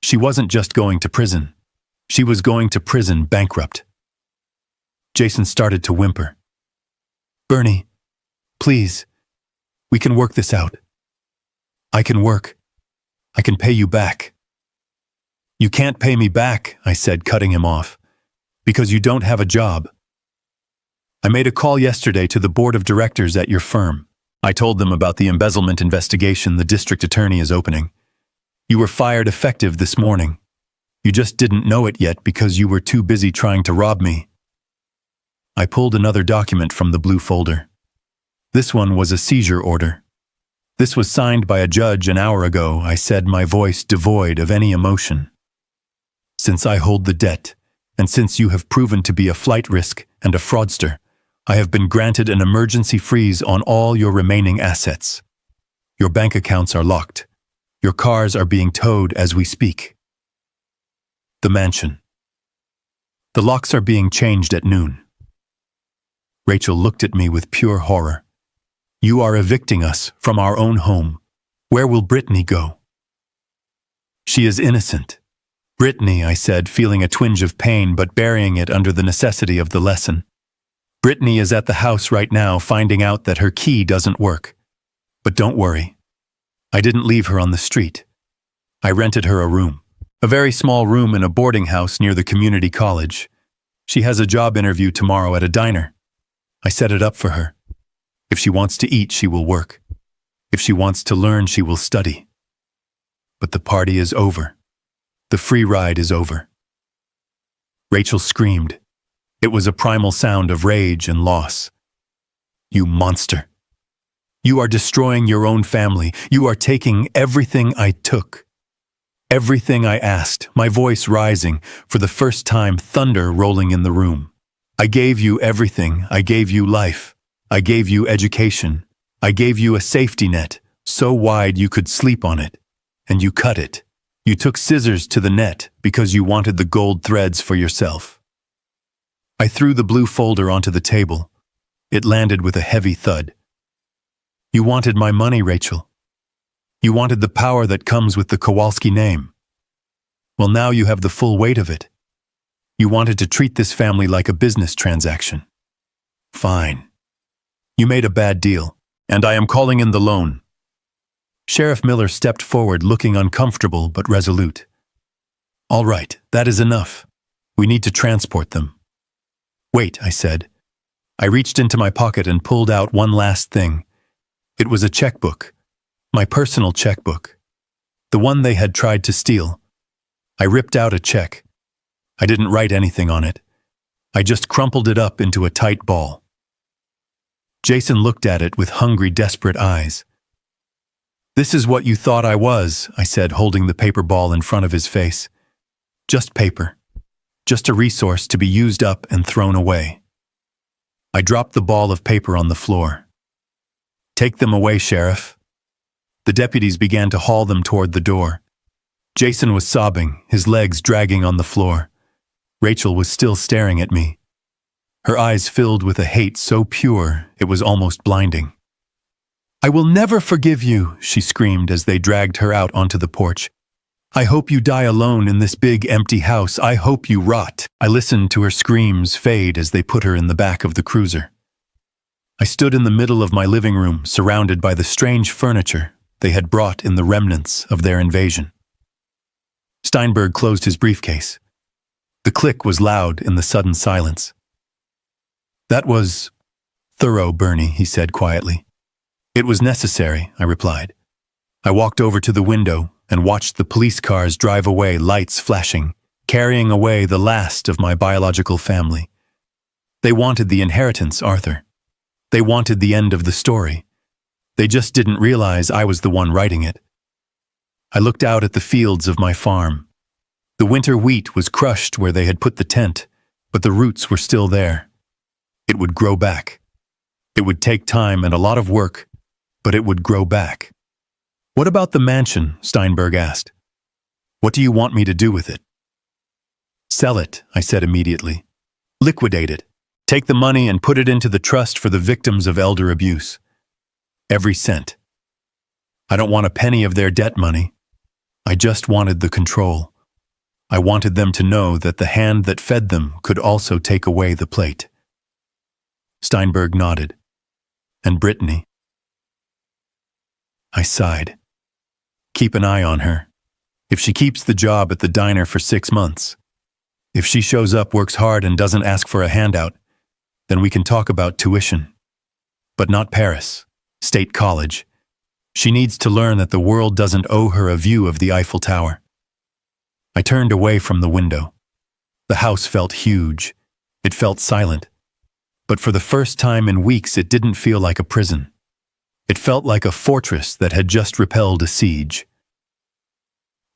A: She wasn't just going to prison. She was going to prison bankrupt. Jason started to whimper. Bernie, please, we can work this out. I can work. I can pay you back. You can't pay me back, I said, cutting him off, because you don't have a job. I made a call yesterday to the board of directors at your firm. I told them about the embezzlement investigation the district attorney is opening. You were fired effective this morning. You just didn't know it yet because you were too busy trying to rob me. I pulled another document from the blue folder. This one was a seizure order. This was signed by a judge an hour ago, I said, my voice devoid of any emotion. Since I hold the debt, and since you have proven to be a flight risk and a fraudster, I have been granted an emergency freeze on all your remaining assets. Your bank accounts are locked. Your cars are being towed as we speak. The mansion. The locks are being changed at noon. Rachel looked at me with pure horror. You are evicting us from our own home. Where will Brittany go? She is innocent. Brittany, I said, feeling a twinge of pain but burying it under the necessity of the lesson. Brittany is at the house right now, finding out that her key doesn't work. But don't worry. I didn't leave her on the street. I rented her a room. A very small room in a boarding house near the community college. She has a job interview tomorrow at a diner. I set it up for her. If she wants to eat, she will work. If she wants to learn, she will study. But the party is over. The free ride is over. Rachel screamed. It was a primal sound of rage and loss. You monster. You are destroying your own family. You are taking everything I took. Everything I asked, my voice rising, for the first time thunder rolling in the room. I gave you everything. I gave you life. I gave you education. I gave you a safety net, so wide you could sleep on it. And you cut it. You took scissors to the net because you wanted the gold threads for yourself. I threw the blue folder onto the table. It landed with a heavy thud. You wanted my money, Rachel. You wanted the power that comes with the Kowalski name. Well, now you have the full weight of it. You wanted to treat this family like a business transaction. Fine. You made a bad deal, and I am calling in the loan. Sheriff Miller stepped forward, looking uncomfortable but resolute. All right, that is enough. We need to transport them. Wait, I said. I reached into my pocket and pulled out one last thing. It was a checkbook, my personal checkbook, the one they had tried to steal. I ripped out a check. I didn't write anything on it. I just crumpled it up into a tight ball. Jason looked at it with hungry, desperate eyes. This is what you thought I was, I said, holding the paper ball in front of his face. Just paper. Just a resource to be used up and thrown away. I dropped the ball of paper on the floor. Take them away, Sheriff. The deputies began to haul them toward the door. Jason was sobbing, his legs dragging on the floor. Rachel was still staring at me. Her eyes filled with a hate so pure it was almost blinding. "I will never forgive you," she screamed as they dragged her out onto the porch. "I hope you die alone in this big empty house. I hope you rot." I listened to her screams fade as they put her in the back of the cruiser. I stood in the middle of my living room, surrounded by the strange furniture they had brought in the remnants of their invasion. Steinberg closed his briefcase. The click was loud in the sudden silence. "That was thorough, Bernie," he said quietly. "It was necessary," I replied. I walked over to the window and watched the police cars drive away, lights flashing, carrying away the last of my biological family. They wanted the inheritance, Arthur. They wanted the end of the story. They just didn't realize I was the one writing it. I looked out at the fields of my farm. The winter wheat was crushed where they had put the tent, but the roots were still there. It would grow back. It would take time and a lot of work, but it would grow back. "What about the mansion?" Steinberg asked. "What do you want me to do with it?" "Sell it," I said immediately. "Liquidate it. Take the money and put it into the trust for the victims of elder abuse. Every cent. I don't want a penny of their debt money. I just wanted the control. I wanted them to know that the hand that fed them could also take away the plate." Steinberg nodded. "And Brittany?" I sighed. "Keep an eye on her. If she keeps the job at the diner for 6 months, if she shows up, works hard, and doesn't ask for a handout, then we can talk about tuition. But not Paris, State College. She needs to learn that the world doesn't owe her a view of the Eiffel Tower." I turned away from the window. The house felt huge. It felt silent. But for the first time in weeks, it didn't feel like a prison. It felt like a fortress that had just repelled a siege.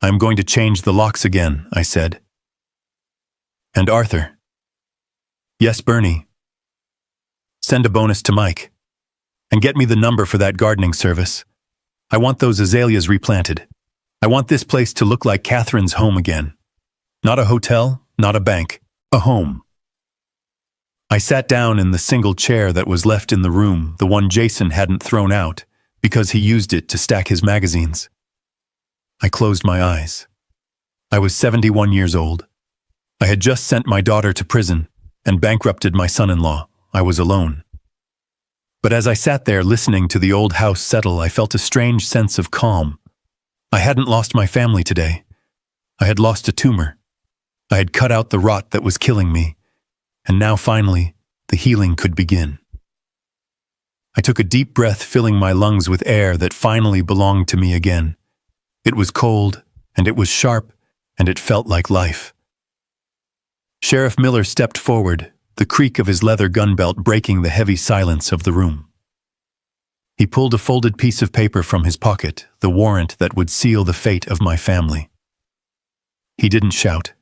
A: "I'm going to change the locks again," I said. "And Arthur." "Yes, Bernie." "Send a bonus to Mike. And get me the number for that gardening service. I want those azaleas replanted. I want this place to look like Catherine's home again. Not a hotel, not a bank, a home." I sat down in the single chair that was left in the room, the one Jason hadn't thrown out, because he used it to stack his magazines. I closed my eyes. I was 71 years old. I had just sent my daughter to prison and bankrupted my son-in-law. I was alone. But as I sat there listening to the old house settle, I felt a strange sense of calm. I hadn't lost my family today. I had lost a tumor. I had cut out the rot that was killing me. And now finally, the healing could begin. I took a deep breath, filling my lungs with air that finally belonged to me again. It was cold, and it was sharp, and it felt like life. Sheriff Miller stepped forward, the creak of his leather gun belt breaking the heavy silence of the room. He pulled a folded piece of paper from his pocket, the warrant that would seal the fate of my family. He didn't shout.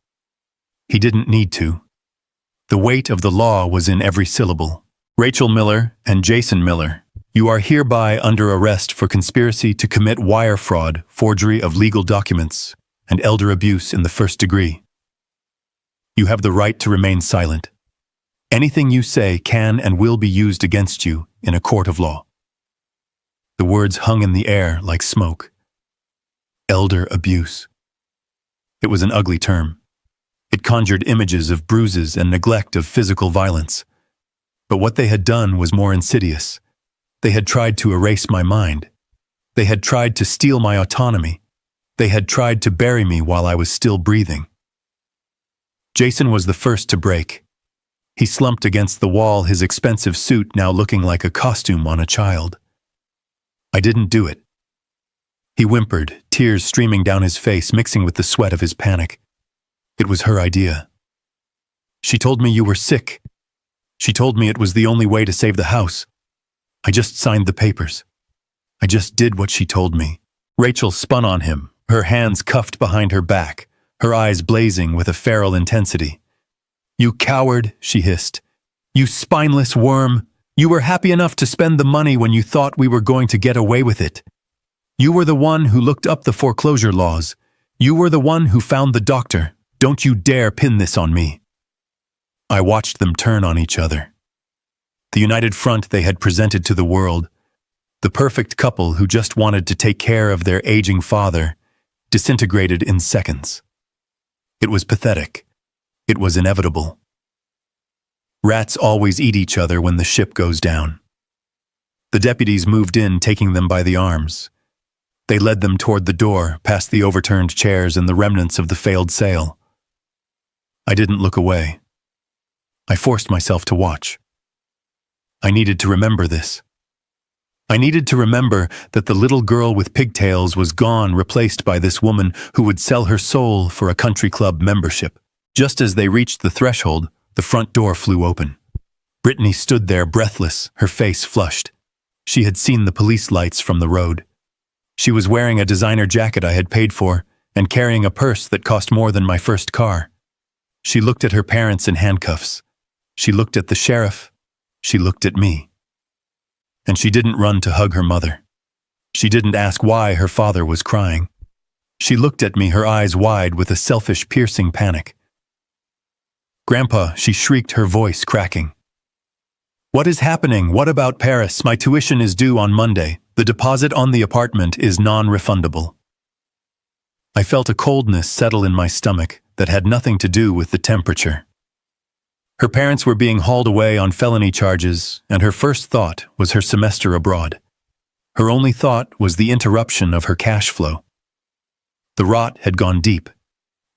A: He didn't need to. The weight of the law was in every syllable. "Rachel Miller and Jason Miller, you are hereby under arrest for conspiracy to commit wire fraud, forgery of legal documents, and elder abuse in the first degree. You have the right to remain silent. Anything you say can and will be used against you in a court of law." The words hung in the air like smoke. Elder abuse. It was an ugly term. It conjured images of bruises and neglect of physical violence. But what they had done was more insidious. They had tried to erase my mind. They had tried to steal my autonomy. They had tried to bury me while I was still breathing. Jason was the first to break. He slumped against the wall, his expensive suit now looking like a costume on a child. "I didn't do it." He whimpered, tears streaming down his face, mixing with the sweat of his panic. "It was her idea. She told me you were sick. She told me it was the only way to save the house. I just signed the papers. I just did what she told me." Rachel spun on him, her hands cuffed behind her back, her eyes blazing with a feral intensity. "You coward," she hissed. "You spineless worm. You were happy enough to spend the money when you thought we were going to get away with it. You were the one who looked up the foreclosure laws. You were the one who found the doctor. Don't you dare pin this on me. I watched them turn on each other. The united front they had presented to the world, the perfect couple who just wanted to take care of their aging father, disintegrated in seconds. It was pathetic. It was inevitable. Rats always eat each other when the ship goes down. The deputies moved in, taking them by the arms. They led them toward the door, past the overturned chairs and the remnants of the failed sail. I didn't look away. I forced myself to watch. I needed to remember this. I needed to remember that the little girl with pigtails was gone, replaced by this woman who would sell her soul for a country club membership. Just as they reached the threshold, the front door flew open. Brittany stood there breathless, her face flushed. She had seen the police lights from the road. She was wearing a designer jacket I had paid for and carrying a purse that cost more than my first car. She looked at her parents in handcuffs. She looked at the sheriff. She looked at me. And she didn't run to hug her mother. She didn't ask why her father was crying. She looked at me, her eyes wide with a selfish, piercing panic. "Grandpa," she shrieked, her voice cracking. "What is happening? What about Paris? My tuition is due on Monday. The deposit on the apartment is non-refundable." I felt a coldness settle in my stomach that had nothing to do with the temperature. Her parents were being hauled away on felony charges, and her first thought was her semester abroad. Her only thought was the interruption of her cash flow. The rot had gone deep.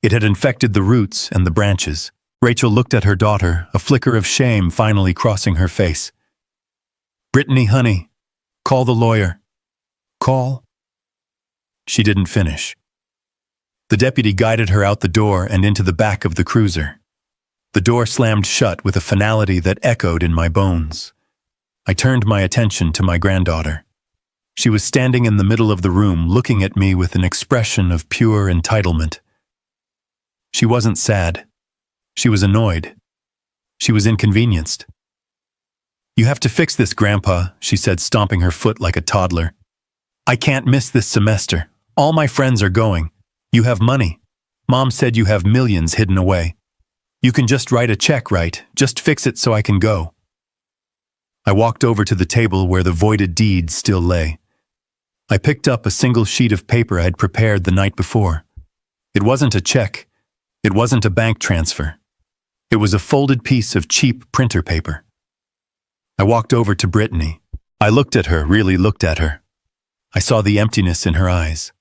A: It had infected the roots and the branches. Rachel looked at her daughter, a flicker of shame finally crossing her face. "Brittany, honey, call the lawyer." "Call?" She didn't finish. The deputy guided her out the door and into the back of the cruiser. The door slammed shut with a finality that echoed in my bones. I turned my attention to my granddaughter. She was standing in the middle of the room, looking at me with an expression of pure entitlement. She wasn't sad. She was annoyed. She was inconvenienced. "You have to fix this, Grandpa," she said, stomping her foot like a toddler. "I can't miss this semester. All my friends are going. You have money. Mom said you have millions hidden away. You can just write a check, right? Just fix it so I can go." I walked over to the table where the voided deed still lay. I picked up a single sheet of paper I had prepared the night before. It wasn't a check. It wasn't a bank transfer. It was a folded piece of cheap printer paper. I walked over to Brittany. I looked at her, really looked at her. I saw the emptiness in her eyes.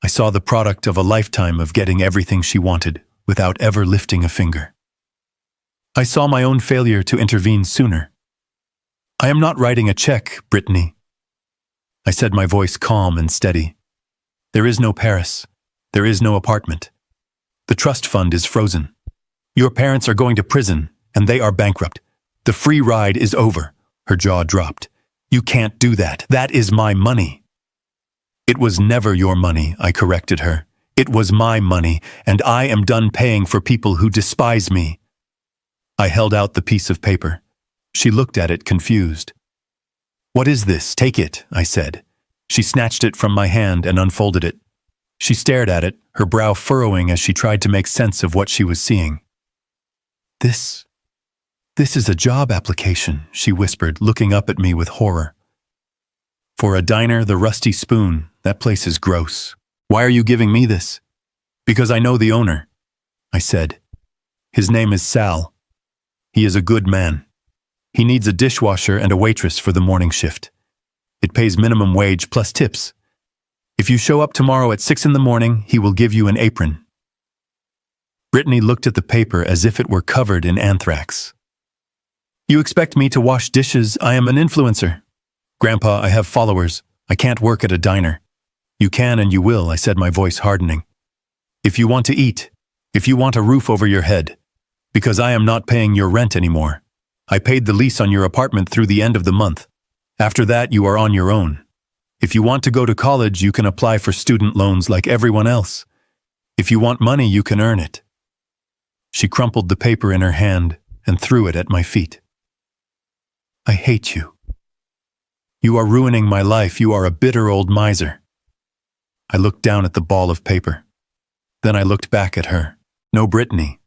A: I saw the product of a lifetime of getting everything she wanted without ever lifting a finger. I saw my own failure to intervene sooner. "I am not writing a check, Brittany," I said, my voice calm and steady. "There is no Paris. There is no apartment. The trust fund is frozen. Your parents are going to prison, and they are bankrupt. The free ride is over." Her jaw dropped. "You can't do that. That is my money." "It was never your money," I corrected her. "It was my money, and I am done paying for people who despise me." I held out the piece of paper. She looked at it, confused. "What is this? Take it," I said. She snatched it from my hand and unfolded it. She stared at it, her brow furrowing as she tried to make sense of what she was seeing. This is a job application," she whispered, looking up at me with horror. "For a diner, the Rusty Spoon, that place is gross. Why are you giving me this?" "Because I know the owner," I said. "His name is Sal. He is a good man. He needs a dishwasher and a waitress for the morning shift. It pays minimum wage plus tips. If you show up tomorrow at 6 in the morning, he will give you an apron." Brittany looked at the paper as if it were covered in anthrax. "You expect me to wash dishes? I am an influencer. Grandpa, I have followers. I can't work at a diner." "You can and you will," I said, my voice hardening. "If you want to eat, if you want a roof over your head, because I am not paying your rent anymore. I paid the lease on your apartment through the end of the month. After that, you are on your own. If you want to go to college, you can apply for student loans like everyone else. If you want money, you can earn it." She crumpled the paper in her hand and threw it at my feet. "I hate you. You are ruining my life. You are a bitter old miser." I looked down at the ball of paper. Then I looked back at her. No, Brittany.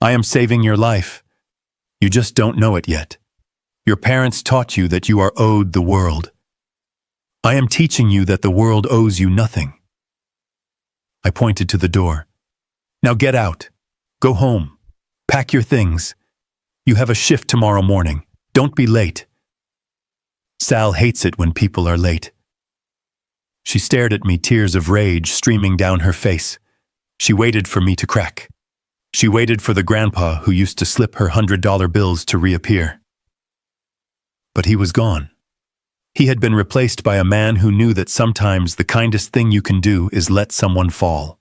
A: I am saving your life. You just don't know it yet. Your parents taught you that you are owed the world. I am teaching you that the world owes you nothing. I pointed to the door. Now get out. Go home. Pack your things. You have a shift tomorrow morning. Don't be late. Sal hates it when people are late. She stared at me, tears of rage streaming down her face. She waited for me to crack. She waited for the grandpa who used to slip her $100 bills to reappear. But he was gone. He had been replaced by a man who knew that sometimes the kindest thing you can do is let someone fall.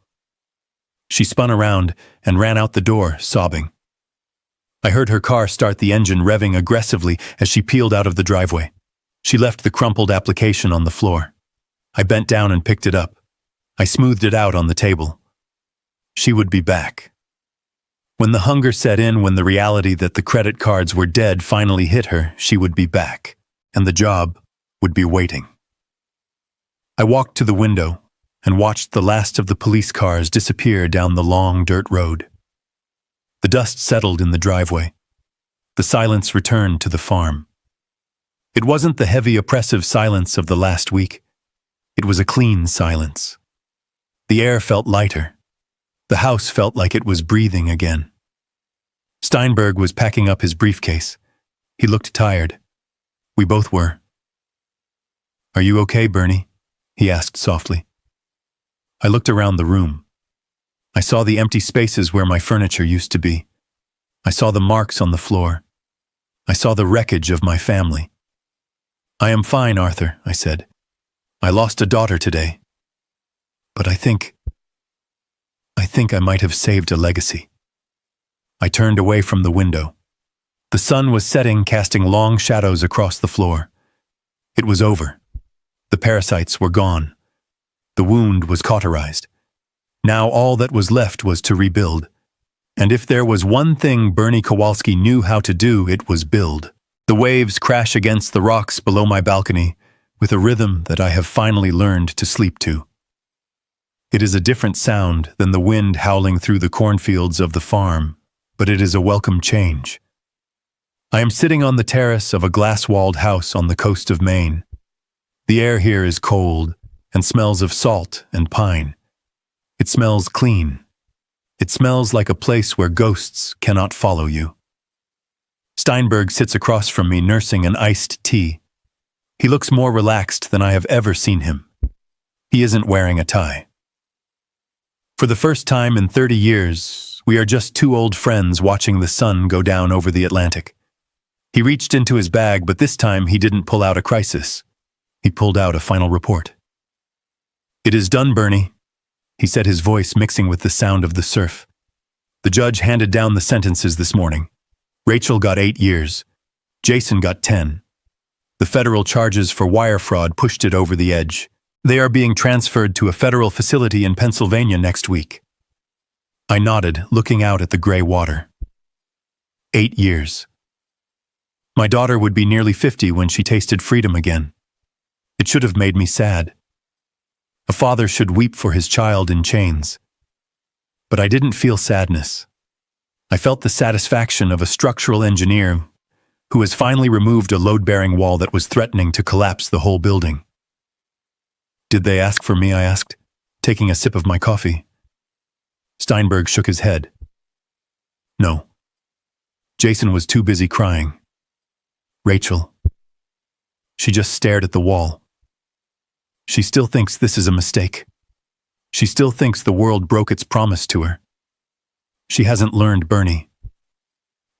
A: She spun around and ran out the door, sobbing. I heard her car start the engine revving aggressively as she peeled out of the driveway. She left the crumpled application on the floor. I bent down and picked it up. I smoothed it out on the table. She would be back. When the hunger set in, when the reality that the credit cards were dead finally hit her, she would be back, and the job would be waiting. I walked to the window and watched the last of the police cars disappear down the long dirt road. The dust settled in the driveway. The silence returned to the farm. It wasn't the heavy, oppressive silence of the last week. It was a clean silence. The air felt lighter. The house felt like it was breathing again. Steinberg was packing up his briefcase. He looked tired. We both were. "Are you okay, Bernie?" he asked softly. I looked around the room. I saw the empty spaces where my furniture used to be. I saw the marks on the floor. I saw the wreckage of my family. "I am fine, Arthur," I said. "I lost a daughter today. But I think I might have saved a legacy." I turned away from the window. The sun was setting, casting long shadows across the floor. It was over. The parasites were gone. The wound was cauterized. Now all that was left was to rebuild. And if there was one thing Bernie Kowalski knew how to do, it was build. The waves crash against the rocks below my balcony with a rhythm that I have finally learned to sleep to. It is a different sound than the wind howling through the cornfields of the farm, but it is a welcome change. I am sitting on the terrace of a glass-walled house on the coast of Maine. The air here is cold and smells of salt and pine. It smells clean. It smells like a place where ghosts cannot follow you. Steinberg sits across from me nursing an iced tea. He looks more relaxed than I have ever seen him. He isn't wearing a tie. For the first time in 30 years, we are just two old friends watching the sun go down over the Atlantic. He reached into his bag, but this time he didn't pull out a crisis. He pulled out a final report. "It is done, Bernie," he said, his voice mixing with the sound of the surf. "The judge handed down the sentences this morning. Rachel got 8 years. Jason got 10. The federal charges for wire fraud pushed it over the edge. They are being transferred to a federal facility in Pennsylvania next week." I nodded, looking out at the gray water. 8 years. My daughter would be nearly 50 when she tasted freedom again. It should have made me sad. A father should weep for his child in chains. But I didn't feel sadness. I felt the satisfaction of a structural engineer who has finally removed a load-bearing wall that was threatening to collapse the whole building. "Did they ask for me?" I asked, taking a sip of my coffee. Steinberg shook his head. "No. Jason was too busy crying. Rachel. She just stared at the wall. She still thinks this is a mistake. She still thinks the world broke its promise to her. She hasn't learned, Bernie.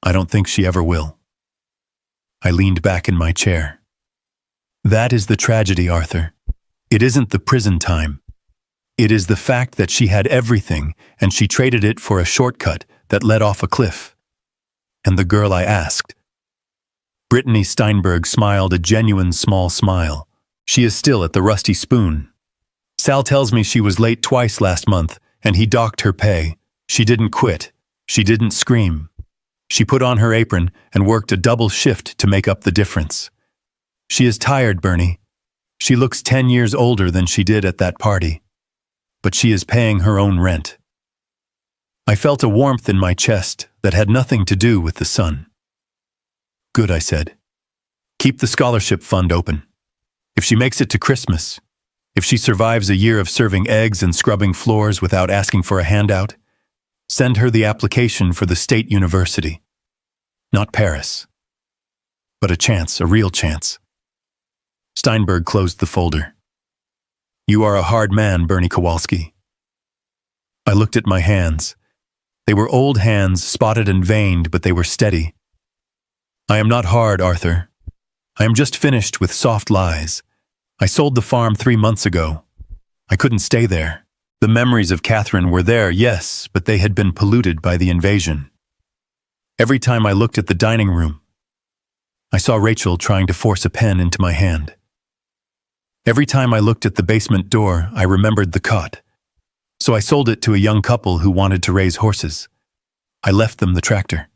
A: I don't think she ever will." I leaned back in my chair. That is the tragedy, Arthur. It isn't the prison time. It is the fact that she had everything and she traded it for a shortcut that led off a cliff. And the girl I asked. Brittany Steinberg smiled a genuine small smile. She is still at the Rusty Spoon. Sal tells me she was late twice last month and he docked her pay. She didn't quit. She didn't scream. She put on her apron and worked a double shift to make up the difference. She is tired, Bernie. She looks 10 years older than she did at that party. But she is paying her own rent. I felt a warmth in my chest that had nothing to do with the sun. Good, I said. Keep the scholarship fund open. If she makes it to Christmas, if she survives a year of serving eggs and scrubbing floors without asking for a handout, send her the application for the state university. Not Paris, but a chance, a real chance. Steinberg closed the folder. You are a hard man, Bernie Kowalski. I looked at my hands. They were old hands, spotted and veined, but they were steady. I am not hard, Arthur. I am just finished with soft lies. I sold the farm 3 months ago. I couldn't stay there. The memories of Catherine were there, yes, but they had been polluted by the invasion. Every time I looked at the dining room, I saw Rachel trying to force a pen into my hand. Every time I looked at the basement door, I remembered the cot. So I sold it to a young couple who wanted to raise horses. I left them the tractor.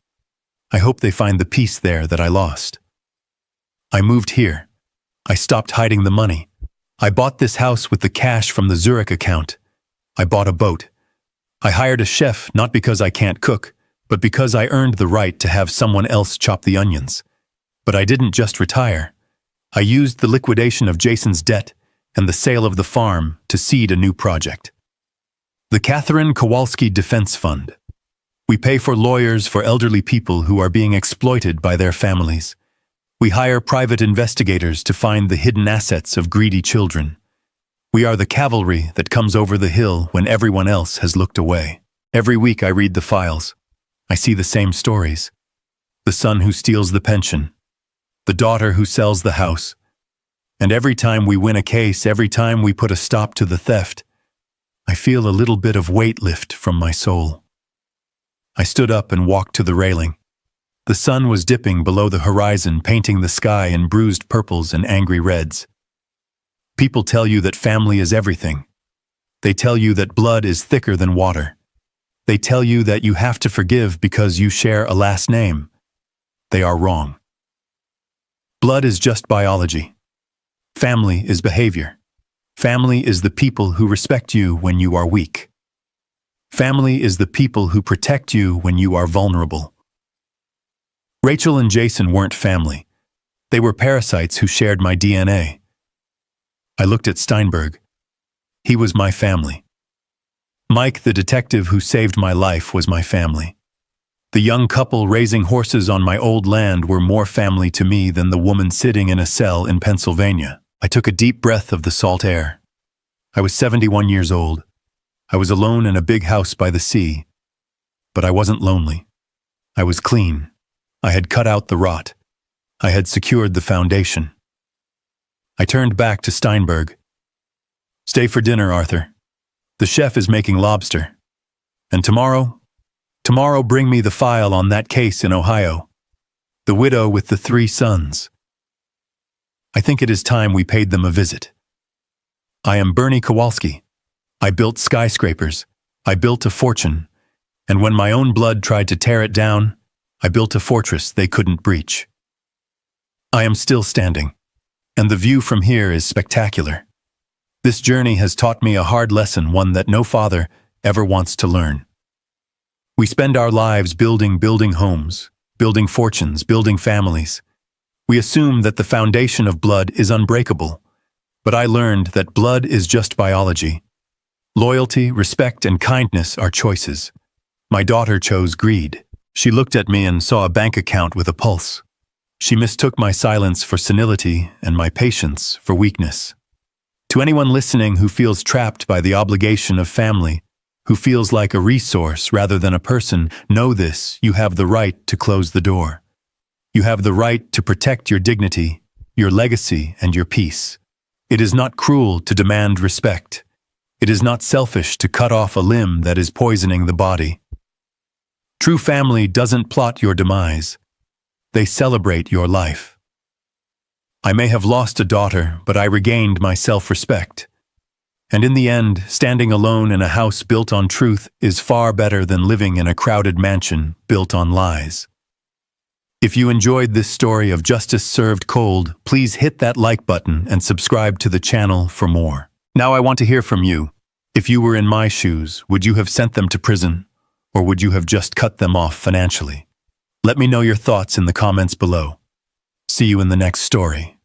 A: I hope they find the peace there that I lost. I moved here. I stopped hiding the money. I bought this house with the cash from the Zurich account. I bought a boat. I hired a chef not because I can't cook, but because I earned the right to have someone else chop the onions. But I didn't just retire. I used the liquidation of Jason's debt and the sale of the farm to seed a new project. The Catherine Kowalski Defense Fund. We pay for lawyers for elderly people who are being exploited by their families. We hire private investigators to find the hidden assets of greedy children. We are the cavalry that comes over the hill when everyone else has looked away. Every week I read the files. I see the same stories. The son who steals the pension. The daughter who sells the house. And every time we win a case, every time we put a stop to the theft, I feel a little bit of weight lift from my soul. I stood up and walked to the railing. The sun was dipping below the horizon, painting the sky in bruised purples and angry reds. People tell you that family is everything. They tell you that blood is thicker than water. They tell you that you have to forgive because you share a last name. They are wrong. Blood is just biology. Family is behavior. Family is the people who respect you when you are weak. Family is the people who protect you when you are vulnerable. Rachel and Jason weren't family. They were parasites who shared my DNA. I looked at Steinberg. He was my family. Mike, the detective who saved my life, was my family. The young couple raising horses on my old land were more family to me than the woman sitting in a cell in Pennsylvania. I took a deep breath of the salt air. I was 71 years old. I was alone in a big house by the sea. But I wasn't lonely. I was clean. I had cut out the rot. I had secured the foundation. I turned back to Steinberg. Stay for dinner, Arthur. The chef is making lobster. And tomorrow bring me the file on that case in Ohio. The widow with the 3 sons. I think it is time we paid them a visit. I am Bernie Kowalski. I built skyscrapers. I built a fortune. And when my own blood tried to tear it down, I built a fortress they couldn't breach. I am still standing, and the view from here is spectacular. This journey has taught me a hard lesson, one that no father ever wants to learn. We spend our lives building homes, building fortunes, building families. We assume that the foundation of blood is unbreakable, but I learned that blood is just biology. Loyalty, respect, and kindness are choices. My daughter chose greed. She looked at me and saw a bank account with a pulse. She mistook my silence for senility and my patience for weakness. To anyone listening who feels trapped by the obligation of family, who feels like a resource rather than a person, know this: you have the right to close the door. You have the right to protect your dignity, your legacy, and your peace. It is not cruel to demand respect. It is not selfish to cut off a limb that is poisoning the body. True family doesn't plot your demise. They celebrate your life. I may have lost a daughter, but I regained my self-respect. And in the end, standing alone in a house built on truth is far better than living in a crowded mansion built on lies. If you enjoyed this story of justice served cold, please hit that like button and subscribe to the channel for more. Now I want to hear from you. If you were in my shoes, would you have sent them to prison? Or would you have just cut them off financially? Let me know your thoughts in the comments below. See you in the next story.